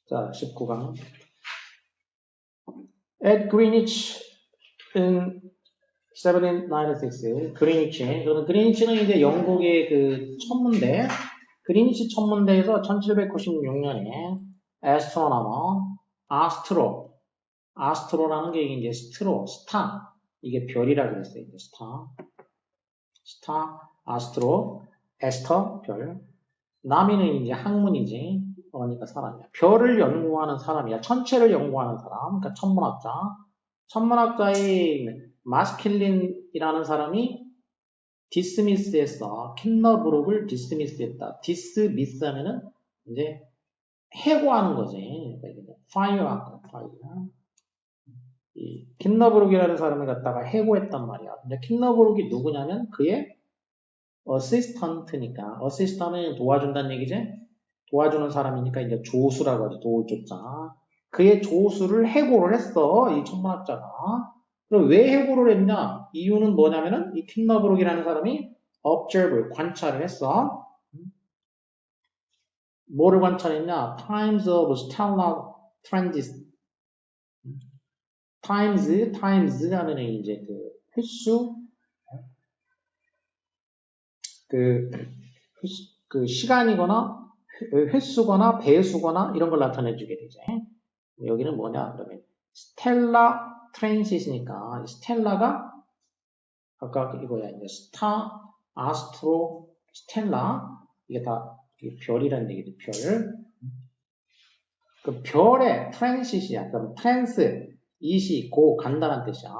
자, 19강. At Greenwich in 1796, 그리니치는 이제 영국의 그 천문대, 그리니치 천문대에서 1796년에 아스트로라는 게 이제 스타, 이게 별이라 그랬어요. 이제 아스트로, 에스터, 별. 나미는 이제 학문이지. 그러니까 사람이야. 별을 연구하는 사람이야. 천체를 연구하는 사람. 그러니까 천문학자. 천문학자의 마스킬린이라는 사람이 디스미스했어. 킨너브룩을 디스미스했다. 디스미스 하면은 이제 해고하는 거지. 파이어. 이 킨너브룩이라는 사람을 갖다가 해고했단 말이야. 근데 킨너브룩이 누구냐면 그의 어시스턴트니까. 어시스턴은 도와준다는 얘기지? 도와주는 사람이니까 이제 조수라고 하죠. 도울 조자. 그의 조수를 해고를 했어. 이 천문학자가. 그럼 왜 해고를 했냐? 이유는 뭐냐면은 이 킨너브룩이라는 사람이 observe, 관찰을 했어. 뭐를 관찰했냐? Times of stellar transit. times 하면은 이제 그 횟수, 그 시간이거나 횟수거나 배수거나 이런 걸 나타내 주게 되죠. 여기는 뭐냐? 그러면 스텔라 트랜시스니까 스텔라가 아까 이거야. 이제 스타, 아스트로, 스텔라 이게 다 별이라는 얘기죠. 별. 그 별의 트랜시스야. 그럼 트랜스 이시 고 간다는 뜻이야.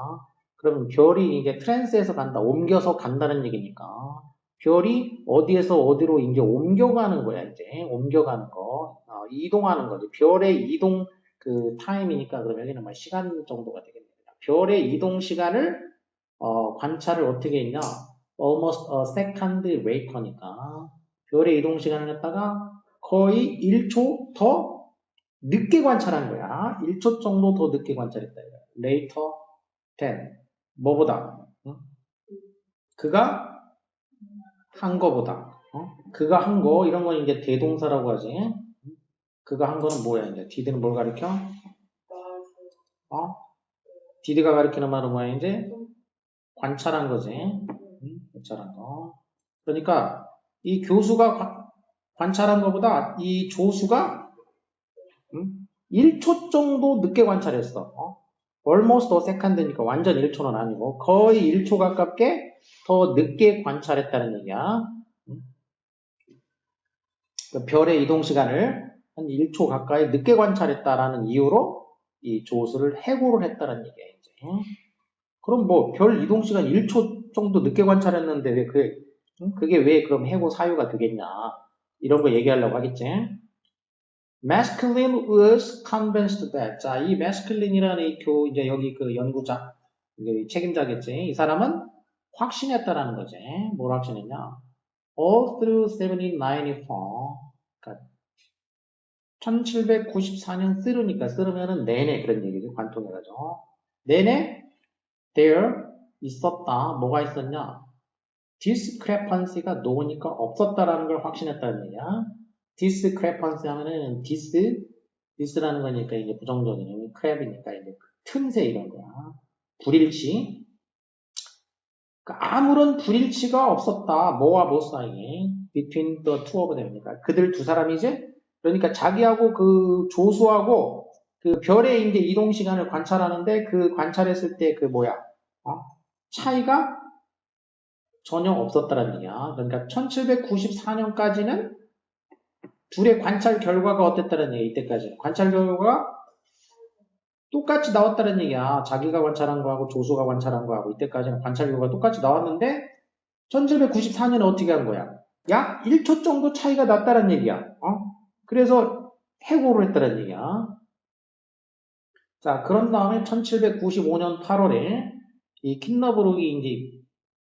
그러면 별이 이게 트랜스에서 간다, 옮겨서 간다는 얘기니까 별이 어디에서 어디로 이제 옮겨가는 거야. 이제 옮겨가는 거, 이동하는 거지. 별의 이동 그 타임이니까 그러면 여기는 뭐 시간 정도가 되겠네요. 별의 이동 시간을 관찰을 어떻게 했냐? almost a second later니까 별의 이동 시간을 갖다가 거의 1초 더 늦게 관찰한 거야. 1초 정도 더 늦게 관찰했다. later than 뭐보다? 그가 한 거보다. 그가 한 거 이런 건 이제 대동사라고 하지. 그가 한 거는 뭐야? 이제 did는 뭘 가리켜? did가 가리키는 말은 뭐야? 이제 관찰한 거지. 관찰한 거. 그러니까 이 교수가 관찰한 것보다 이 조수가 1초 정도 늦게 관찰했어. almost a second니까 완전 1초는 아니고 거의 1초 가깝게 더 늦게 관찰했다는 얘기야. 그 별의 이동 시간을 한 1초 가까이 늦게 관찰했다라는 이유로 이 조수를 해고를 했다는 얘기야. 이제. 그럼 뭐 별 이동 시간 1초 정도 늦게 관찰했는데 왜 그게 왜 그럼 해고 사유가 되겠냐? 이런 거 얘기하려고 하겠지. Masculine was convinced that. 자, 이 masculine이라는 이제 여기 그 연구자, 이제 책임자겠지. 이 사람은 확신했다라는 거지. 뭘 확신했냐? All through 1794. 그러니까 1794년 쓰르니까 쓰르면은 내내 그런 얘기죠. 관통해가지고. 내내 there 있었다. 뭐가 있었냐? discrepancy가 놓으니까 없었다라는 걸 확신했다는 얘기야. discrepancy 하면은 this라는 거니까 이게 부정적인 crap이니까 이제 틈새 이런 거야. 불일치. 그러니까 아무런 불일치가 없었다. 뭐와 뭐 사이에 between the two of them이니까 그들 두 사람이지. 그러니까 자기하고 그 조수하고 그 별의 이제 이동 시간을 관찰하는데 그 관찰했을 때 그 뭐야? 차이가 전혀 없었다는 얘기야. 그러니까 1794년까지는 둘의 관찰 결과가 어땠다는 얘기, 이때까지. 관찰 결과가 똑같이 나왔다는 얘기야. 자기가 관찰한 거하고 조수가 관찰한 거하고 이때까지는 관찰 결과가 똑같이 나왔는데 1794년에 어떻게 한 거야? 약 1초 정도 차이가 났다는 얘기야. 그래서 해고를 했다는 얘기야. 자, 그런 다음에 1795년 8월에 이 킨너브룩이 이제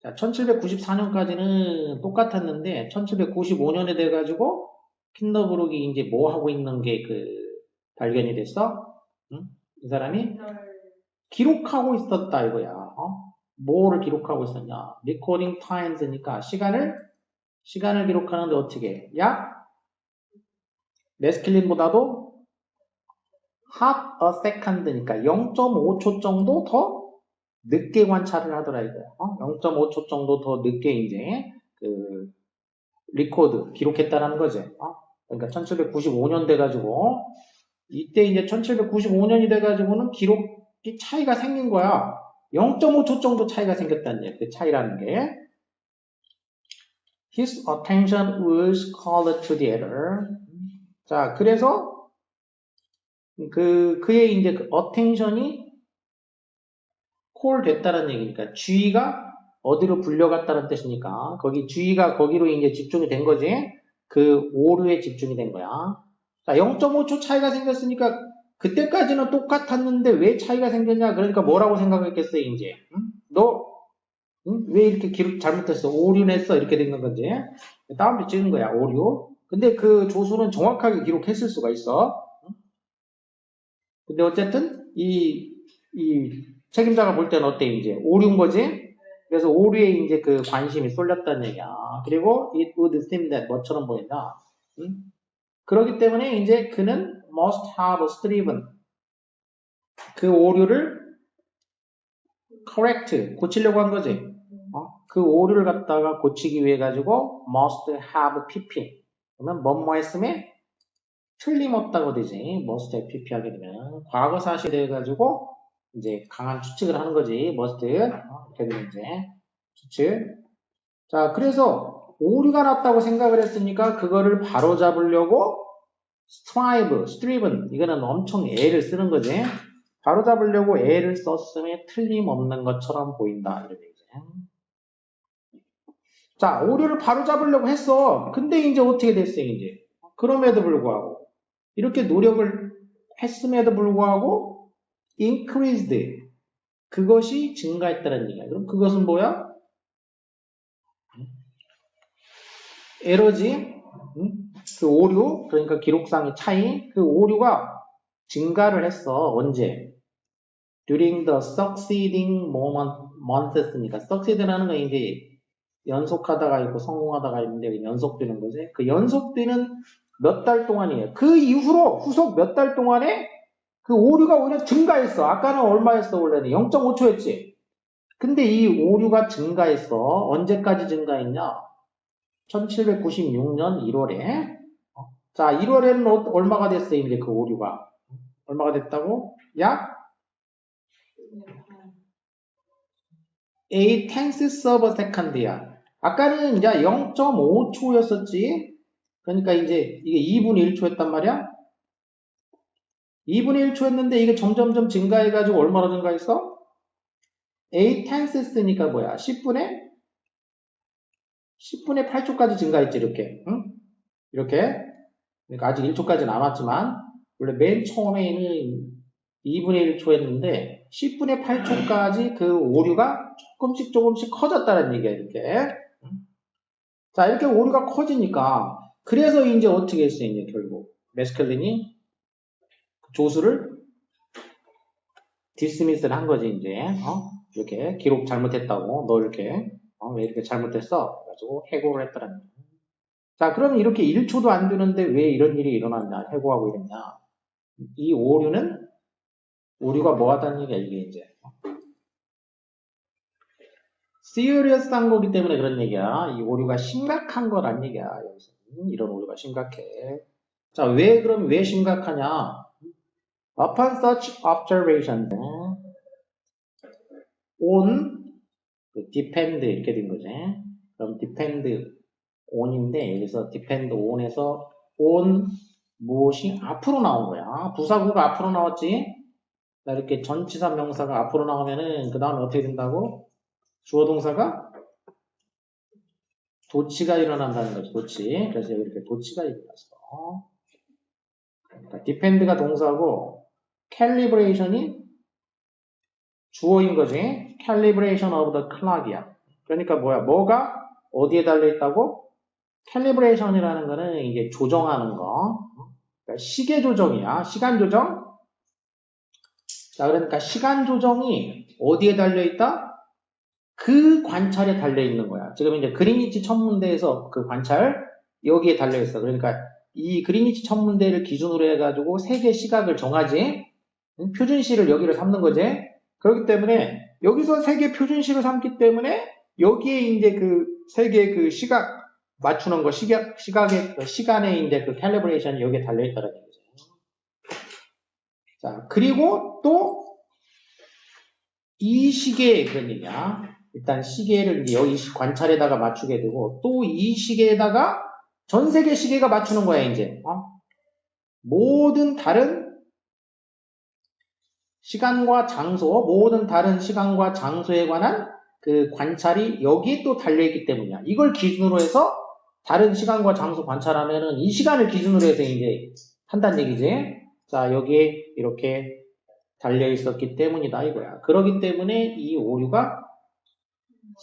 1794년까지는 똑같았는데 1795년에 돼가지고 킨너브룩이 이제 뭐 하고 있는 게 발견이 됐어? 응? 이 사람이 기록하고 있었다 이거야. 뭐를 기록하고 있었냐? Recording times니까 시간을 기록하는데 어떻게? 약 메스킬린보다도 half a second니까 0.5초 정도 더 늦게 관찰을 하더라 이거야. 0.5초 정도 더 늦게 이제 리코드 기록했다라는 거지. 그러니까 1795년 돼가지고 이때 이제 1795년이 돼가지고는 기록이 차이가 생긴 거야. 0.5초 정도 차이가 생겼다는 얘기. 그 차이라는 게. His attention was called to the error. 자, 그래서 그의 이제 그 attention이 call 됐다는 얘기니까 주의가 어디로 불려갔다는 뜻이니까 거기 주의가 거기로 이제 집중이 된 거지. 그 오류에 집중이 된 거야. 자, 0.5초 차이가 생겼으니까 그때까지는 똑같았는데 왜 차이가 생겼냐? 그러니까 뭐라고 생각했겠어요, 이제? 왜 이렇게 기록 잘못했어? 오류냈어? 이렇게 된 건지. 다음에 찍은 거야, 오류. 근데 그 조수는 정확하게 기록했을 수가 있어. 근데 어쨌든 이 책임자가 볼 때는 어때, 이제? 오류인 거지? 그래서 오류에 이제 그 관심이 쏠렸다는 얘기야. 그리고 it would seem that 뭐처럼 보인다. 그렇기 때문에 이제 그는 must have striven 그 오류를 correct 고치려고 한 거지. 그 오류를 갖다가 고치기 위해 가지고 must have pp 그러면 뭐뭐 했음에 틀림없다고 되지. must have pp 하게 되면 과거 사실에 가지고 이제 강한 추측을 하는 거지. must 이렇게 되면 이제 추측. 자, 그래서 오류가 났다고 생각을 했으니까 그거를 바로잡으려고 striven 이거는 엄청 애를 쓰는 거지. 바로잡으려고 애를 썼음에 틀림없는 것처럼 보인다. 이렇게 되지. 자, 오류를 바로잡으려고 했어. 근데 이제 어떻게 됐어요, 이제? 그럼에도 불구하고 이렇게 노력을 했음에도 불구하고 increased 그것이 증가했다는 얘기야. 그럼 그것은 뭐야? 에러지 그 오류 그러니까 기록상의 차이 그 오류가 증가를 했어. 언제? during the succeeding months니까 succeed라는 건 이제 연속하다가 있고 성공하다가 있는데 연속되는 거지. 그 연속되는 몇 달 동안이에요. 그 이후로 후속 몇 달 동안에 그 오류가 오히려 증가했어. 아까는 얼마였어? 원래는 0.5초였지. 근데 이 오류가 증가했어. 언제까지 증가했냐? 1796년 1월에. 자, 1월에는 얼마가 됐어요? 이제 그 오류가. 얼마가 됐다고? 약 8 tenths of a second야. 아까는 이제 0.5초였었지. 그러니까 이제 이게 2분의 1초였단 말이야. 2분의 1초였는데 이게 점점점 증가해가지고 얼마나 증가했어? 8 tenths니까 뭐야? 10분의 8초까지 증가했지, 이렇게. 응? 이렇게. 그러니까 아직 1초까지 남았지만, 원래 맨 처음에는 2분의 1초였는데, 10분의 8초까지 그 오류가 조금씩 커졌다는 얘기야, 이렇게. 자, 이렇게 오류가 커지니까, 그래서 이제 어떻게 했어요, 이제 결국. 메스켈린이 조수를 디스미스를 한 거지, 이제. 이렇게 기록 잘못했다고. 너 이렇게, 왜 이렇게 잘못했어? 그래가지고 해고를 했더라는 거야. 자, 그럼 이렇게 1초도 안 되는데 왜 이런 일이 일어났냐, 해고하고 이랬냐. 이 오류가 뭐 하다는 얘기야, 이게 이제. 시리어스한 거기 때문에 그런 얘기야. 이 오류가 심각한 거란 얘기야. 여기서. 이런 오류가 심각해. 자, 왜 심각하냐? Upon such observation on depend 이렇게 된 거지. 그럼 depend on인데 여기서 depend on에서 on 무엇이 앞으로 나온 거야. 부사구가 앞으로 나왔지. 자, 이렇게 전치사 명사가 앞으로 나오면은 그 다음에 어떻게 된다고? 주어 동사가 도치가 일어난다는 거지. 도치. 그래서 여기 이렇게 도치가 일어났어. 그러니까 depend가 동사고 calibration이 주어인 거지. calibration of the clock이야. 그러니까 뭐가 어디에 달려있다고? calibration이라는 거는 이게 조정하는 거. 그러니까 시계 조정이야. 시간 조정. 자, 그러니까 시간 조정이 어디에 달려있다? 그 관찰에 달려있는 거야. 지금 이제 그리니치 천문대에서 그 관찰 여기에 달려있어. 그러니까 이 그리니치 천문대를 기준으로 해가지고 세계 시각을 정하지. 표준시를 여기를 삼는 거지. 그렇기 때문에 여기서 세계 표준시를 삼기 때문에 여기에 이제 그 세계 그 시각 맞추는 거 시각의 시간에 이제 그 캘리브레이션이 여기에 달려있다는 얘기죠. 자, 그리고 또 이 시계에 그런 얘기야. 일단 시계를 이제 여기 관찰에다가 맞추게 되고 또 이 시계에다가 전 세계 시계가 맞추는 거야 이제. 모든 다른 시간과 장소, 모든 다른 시간과 장소에 관한 그 관찰이 여기에 또 달려있기 때문이야. 이걸 기준으로 해서 다른 시간과 장소 관찰하면은 이 시간을 기준으로 해서 이제 한다는 얘기지. 자, 여기에 이렇게 달려있었기 때문이다 이거야. 그렇기 때문에 이 오류가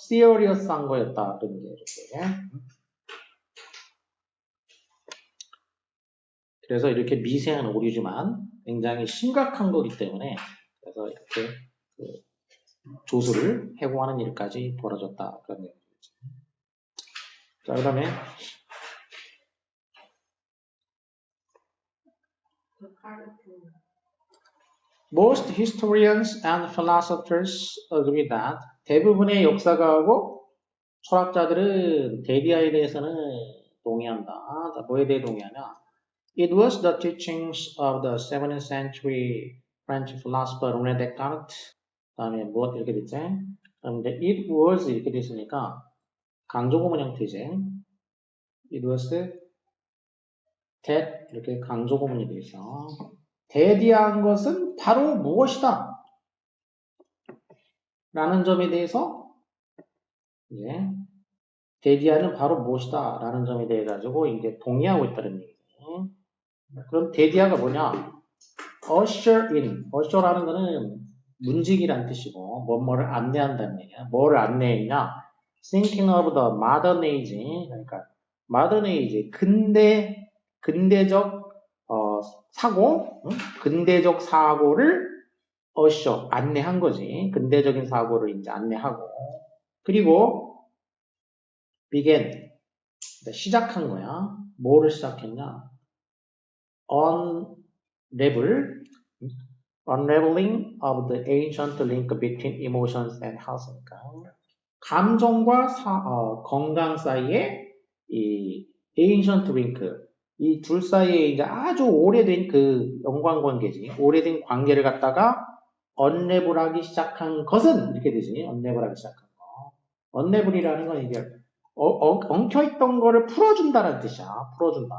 serious한 거였다. 그런 게 이렇게. 그래서 이렇게 미세한 오류지만 굉장히 심각한 거기 때문에 그래서 이렇게 그 조수를 해고하는 일까지 벌어졌다. 그런 얘기죠. 자, 그 다음에 Most historians and philosophers agree that 대부분의 역사가하고 철학자들은 데비아에 대해서는 동의한다. 자, 뭐에 대해 동의하냐? It was the teachings of the 17th century French philosopher René Descartes. 다음에 무엇 이렇게 됐지? 그런데 it was 이렇게 됐으니까 강조구문 형태지. It was that 이렇게 강조구문이 되어 있어. 대디한 것은 바로 무엇이다? 라는 점에 대해서 이제 대디아는 바로 무엇이다? 라는 점에 대해 가지고 이제 동의하고 있다는 얘기죠. 그럼 대디아가 뭐냐? usher in. usher라는 거는 문지기란 뜻이고 뭐를 안내한다는 얘기야. 뭐를 안내했냐? Thinking of the modern age. 그러니까 modern age 근대적 사고, 근대적 사고를 안내한 거지. 근대적인 사고를 이제 안내하고. 그리고 began 시작한 거야. 뭐를 시작했냐? unraveling of the ancient link between emotions and health니까 감정과 건강 사이에 이 ancient link 이 둘 사이에 이제 아주 오래된 그 연관관계지. 오래된 관계를 갖다가 언레블하기 시작한 것은 이렇게 되지. 언레블하기 시작한 거. 언레블이라는 건 이게 엉켜있던 거를 풀어준다는 뜻이야. 풀어준다.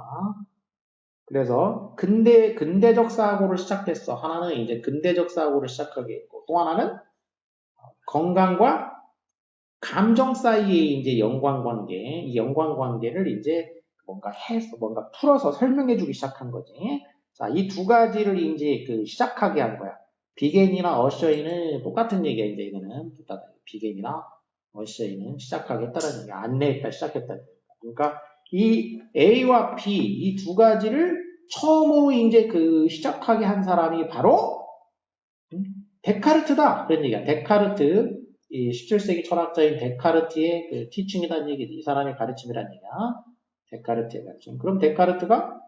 그래서 근대적 사고를 시작했어. 하나는 이제 근대적 사고를 시작하게 했고 또 하나는 건강과 감정 사이의 이제 연관관계, 이 연관관계를 이제 뭔가 풀어서 설명해주기 시작한 거지. 자, 이 두 가지를 이제 시작하게 한 거야. 비겐이나 어셔인은 똑같은 얘기야. 이제 이거는 비겐이나 어셔인은 시작하겠다라는 얘기야. 안내했다, 시작했다. 그러니까 이 A와 B 이 두 가지를 처음으로 이제 그 시작하게 한 사람이 바로 데카르트다. 그런 얘기야. 데카르트, 이 17세기 철학자인 데카르트의 그 티칭이라는 얘기지. 이 사람의 가르침이라는 얘기야. 데카르트의 가르침. 그럼 데카르트가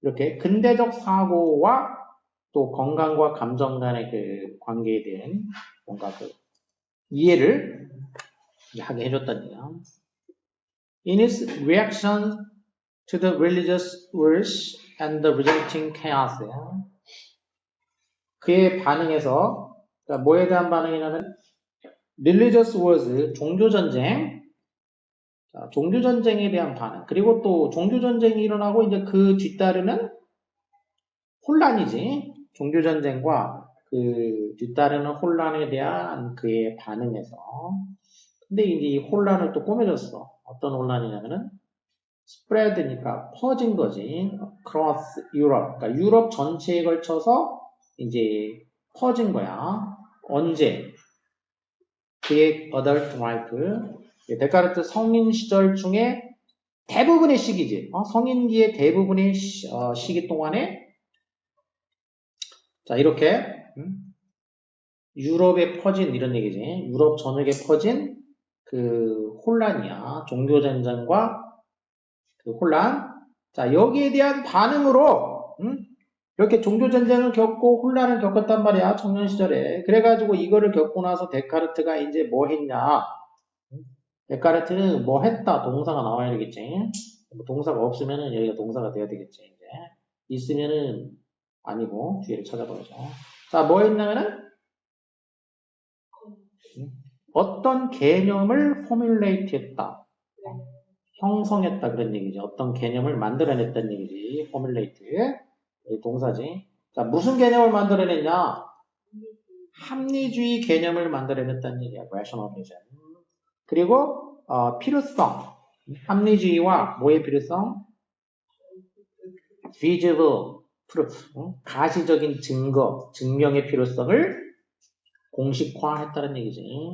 이렇게 근대적 사고와 또 건강과 감정 간의 그 관계에 대한 뭔가 그 이해를 하게 해줬다는 얘기야. In his reaction to the religious wars and the resulting chaos. 그의 반응에서, 그러니까 뭐에 대한 반응이냐면, religious wars, 종교전쟁, 종교전쟁에 대한 반응. 그리고 또 종교전쟁이 일어나고 이제 그 뒤따르는 혼란이지. 종교전쟁과 그 뒤따르는 혼란에 대한 그의 반응에서. 근데 이제 이 혼란을 또 꾸며줬어. 어떤 혼란이냐면은, spread니까 퍼진 거지. across Europe. 그러니까 유럽 전체에 걸쳐서 이제 퍼진 거야. 언제? 그의 adult life. 데카르트 성인 시절 중에 대부분의 시기지. 성인기의 대부분의 시기 동안에 자 이렇게 유럽에 퍼진 이런 얘기지. 유럽 전역에 퍼진 그 혼란이야. 종교전쟁과 그 혼란. 자 여기에 대한 반응으로 이렇게 종교전쟁을 겪고 혼란을 겪었단 말이야. 청년 시절에. 그래가지고 이거를 겪고 나서 데카르트가 이제 뭐 했냐. 데카르트는 뭐 했다. 동사가 나와야 되겠지. 동사가 없으면은 여기가 동사가 돼야 되겠지. 이제. 있으면은 아니고 뒤를 찾아보죠. 자, 뭐 했냐면은 어떤 개념을 포뮬레이트 했다. 형성했다 그런 얘기지. 어떤 개념을 만들어냈다는 얘기지. 포뮬레이트. 동사지. 자, 무슨 개념을 만들어냈냐? 합리주의 개념을 만들어냈다는 얘기야. rationalism. 그리고 필요성. 합리주의와 뭐의 필요성? feasible proof. 가시적인 증거, 증명의 필요성을 공식화했다는 얘기지.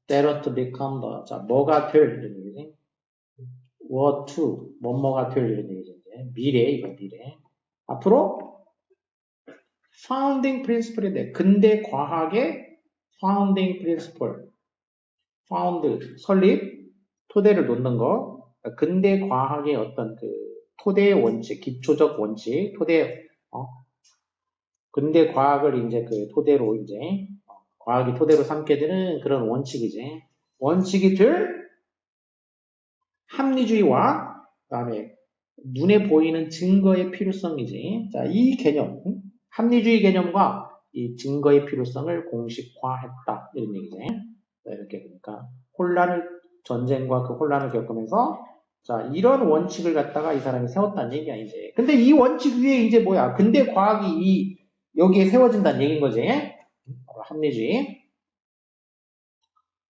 Better to become the. 자, 뭐가 될 이런 얘기지. what to. 뭐뭐가 될 이런 얘기지. 미래, 이거 미래. 앞으로 founding principle에 대해 근대 과학의 founding principle. found, 설립, 토대를 놓는 거. 근대 과학의 어떤 그 토대의 원칙, 기초적 원칙, 토대, 근대 과학을 이제 그 토대로 이제, 과학이 토대로 삼게 되는 그런 원칙이지. 원칙이 들 합리주의와, 그 다음에 눈에 보이는 증거의 필요성이지. 자, 이 개념, 합리주의 개념과 이 증거의 필요성을 공식화했다. 이런 얘기지. 자, 이렇게 그러니까 전쟁과 그 혼란을 겪으면서 자, 이런 원칙을 갖다가 이 사람이 세웠다는 얘기야, 이제. 근데 이 원칙 위에 이제 뭐야? 근대 과학이 여기에 세워진다는 얘기인 거지. 합리주의.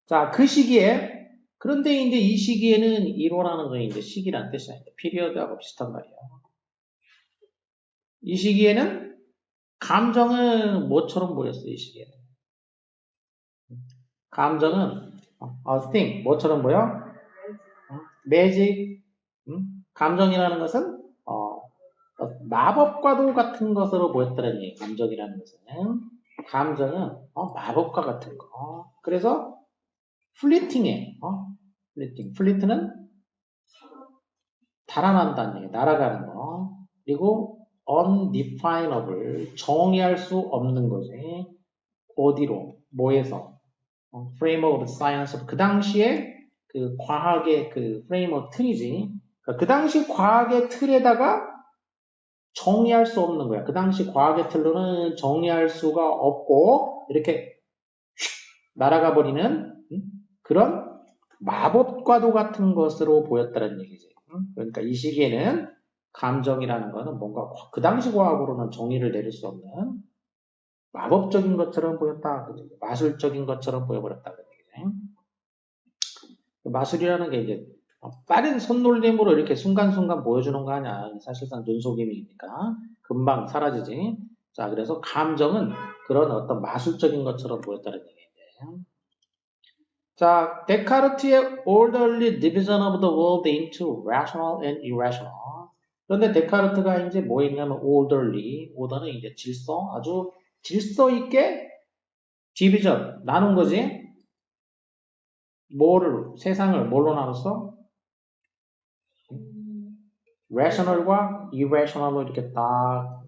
자, 그 시기에, 그런데 이제 이 시기에는 1호라는 건 이제 시기란 뜻이야. 피리어드하고 비슷한 말이야. 이 시기에는 감정은 뭐처럼 보였어, 이 시기에는. 감정은, think, 뭐처럼 보여? 매직, 감정이라는 것은, 마법과도 같은 것으로 보였다는 얘기, 감정이라는 것은. 감정은, 마법과 같은 거. 그래서, 플리팅해, 플리트는 달아난다는 얘기, 날아가는 거. 그리고, undefinable, 정의할 수 없는 거지. 어디로, 뭐에서. framework of science, 그 당시에 그 과학의 그 프레임워크 틀이지. 그러니까 그 당시 과학의 틀에다가 정의할 수 없는 거야. 그 당시 과학의 틀로는 정의할 수가 없고 이렇게 날아가 버리는 그런 마법과도 같은 것으로 보였다는 얘기지. 그러니까 이 시기에는 감정이라는 거는 뭔가 그 당시 과학으로는 정의를 내릴 수 없는 마법적인 것처럼 보였다. 마술적인 것처럼 보여버렸다. 마술이라는 게 이제 빠른 손놀림으로 이렇게 순간순간 보여주는 거 아니야. 사실상 눈속임이니까 금방 사라지지. 자, 그래서 감정은 그런 어떤 마술적인 것처럼 보였다는 얘기인데. 자, 데카르트의 orderly division of the world into rational and irrational. 그런데 데카르트가 이제 뭐 했냐면 orderly, order는 이제 질서, 아주 질서 있게 division, 나눈 거지. 세상을 뭘로 나눴어? rational과 irrational로 이렇게 딱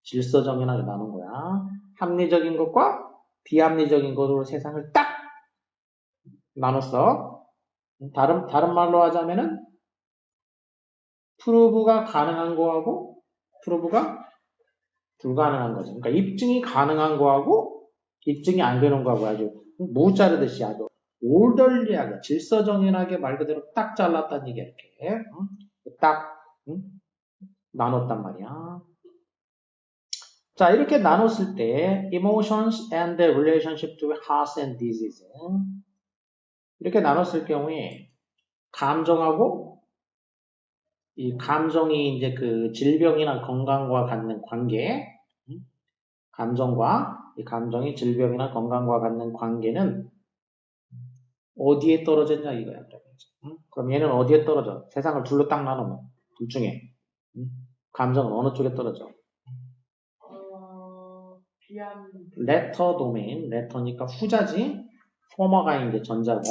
질서정연하게 나눈 거야. 합리적인 것과 비합리적인 것으로 세상을 딱 나눴어. 다른 말로 하자면은 프루브가 가능한 거하고 프루브가 불가능한 거지. 그러니까 입증이 가능한 거하고 입증이 안 되는 거하고 아주 무 자르듯이 아주 올덜리하게 질서정연하게 말 그대로 딱 잘랐다는 얘기야. 이렇게 딱 나눴단 말이야. 자, 이렇게 나눴을 때 emotions and the relationship to health and disease 이렇게 나눴을 경우에 감정하고 이 감정이 이제 그 질병이나 건강과 갖는 관계, 감정과 이 감정이 질병이나 건강과 갖는 관계는 어디에 떨어졌냐 이거야. 그럼 얘는 어디에 떨어져? 세상을 둘로 딱 나누면 둘 중에 감정은 어느 쪽에 떨어져? 레터 도메인, 레터니까 후자지. 포머가 이제 전자고,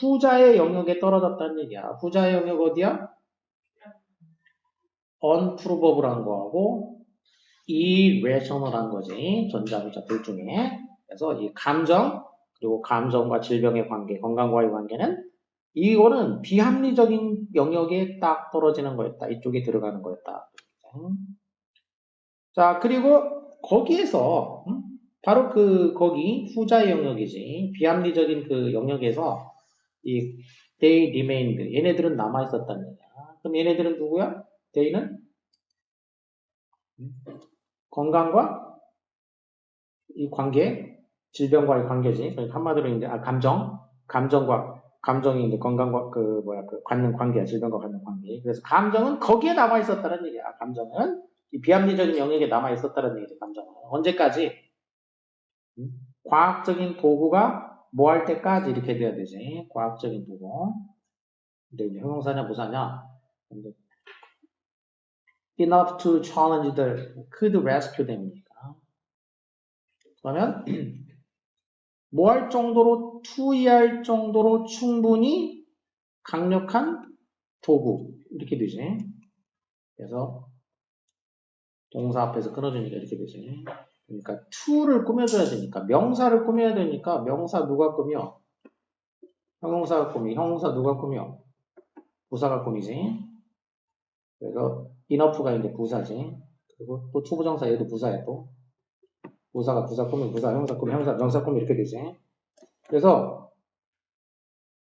후자의 영역에 떨어졌다는 얘기야. 후자의 영역 어디야? unprovable한 거하고 irrational한 거지. 전자, 후자 둘 중에. 그래서 이 감정, 그리고 감정과 질병의 관계, 건강과의 관계는 이거는 비합리적인 영역에 딱 떨어지는 거였다. 이쪽에 들어가는 거였다. 자, 그리고 거기에서 바로 거기 후자의 영역이지. 비합리적인 그 영역에서 이 they remained 얘네들은 남아 있었다는 얘기야. 그럼 얘네들은 누구야? they는 건강과 이 관계, 질병과의 관계지. 그러니까 한마디로 이제 감정이 이제 건강과 갖는 관계야. 질병과 갖는 관계. 그래서 감정은 거기에 남아 있었다는 얘기야. 감정은 이 비합리적인 영역에 남아 있었다는 얘기지. 감정은 언제까지? 과학적인 도구가 뭐 할 때까지 이렇게 돼야 되지. 과학적인 도구. 근데 이제 형용사냐 부사냐? enough to challenge the could rescue them이니까. 그러면 뭐 할 정도로 투의할 정도로 충분히 강력한 도구 이렇게 되지. 그래서 동사 앞에서 끊어주니까 이렇게 되지. 그러니까 to를 꾸며줘야 되니까 명사를 꾸며야 되니까 명사 누가 꾸며? 형용사가 꾸미. 형용사 누가 꾸며? 부사가 꾸미지. 그래서 enough가 이제 부사지. 그리고 또 투부정사 얘도 부사야 또. 부사가 부사 꾸미, 부사, 형사 꾸미, 형사, 명사 꾸미 이렇게 되지. 그래서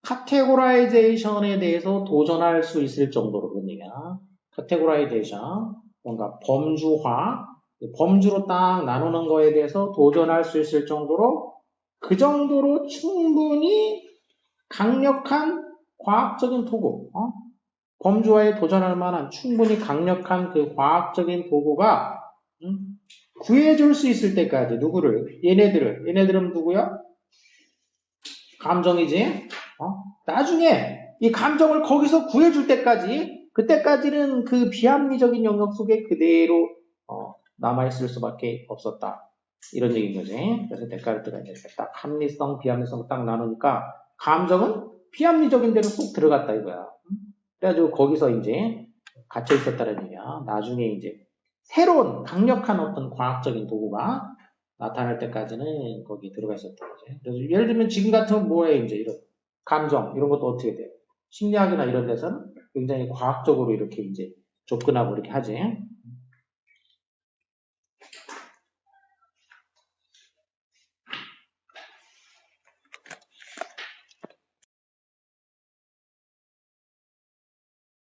카테고라이제이션에 대해서 도전할 수 있을 정도로 그런 얘기야. 카테고라이제이션, 뭔가 범주화, 범주로 딱 나누는 거에 대해서 도전할 수 있을 정도로 그 정도로 충분히 강력한 과학적인 도구, 범주화에 도전할 만한 충분히 강력한 그 과학적인 도구가 구해줄 수 있을 때까지 누구를? 얘네들은 누구야? 감정이지. 나중에 이 감정을 거기서 구해줄 때까지 그때까지는 그 비합리적인 영역 속에 그대로 남아있을 수밖에 없었다. 이런 얘기인 거지. 그래서 데카르트가 이렇게 딱 합리성, 비합리성 딱 나누니까 감정은 비합리적인 데로 쏙 들어갔다 이거야. 그래가지고 거기서 이제 갇혀 있었다는 얘기야. 나중에 이제 새로운 강력한 어떤 과학적인 도구가 나타날 때까지는 거기 들어가 있었던 거지. 그래서 예를 들면 지금 같은 뭐에 이제 이런 감정 이런 것도 어떻게 돼? 심리학이나 이런 데서는 굉장히 과학적으로 이렇게 이제 접근하고 이렇게 하지.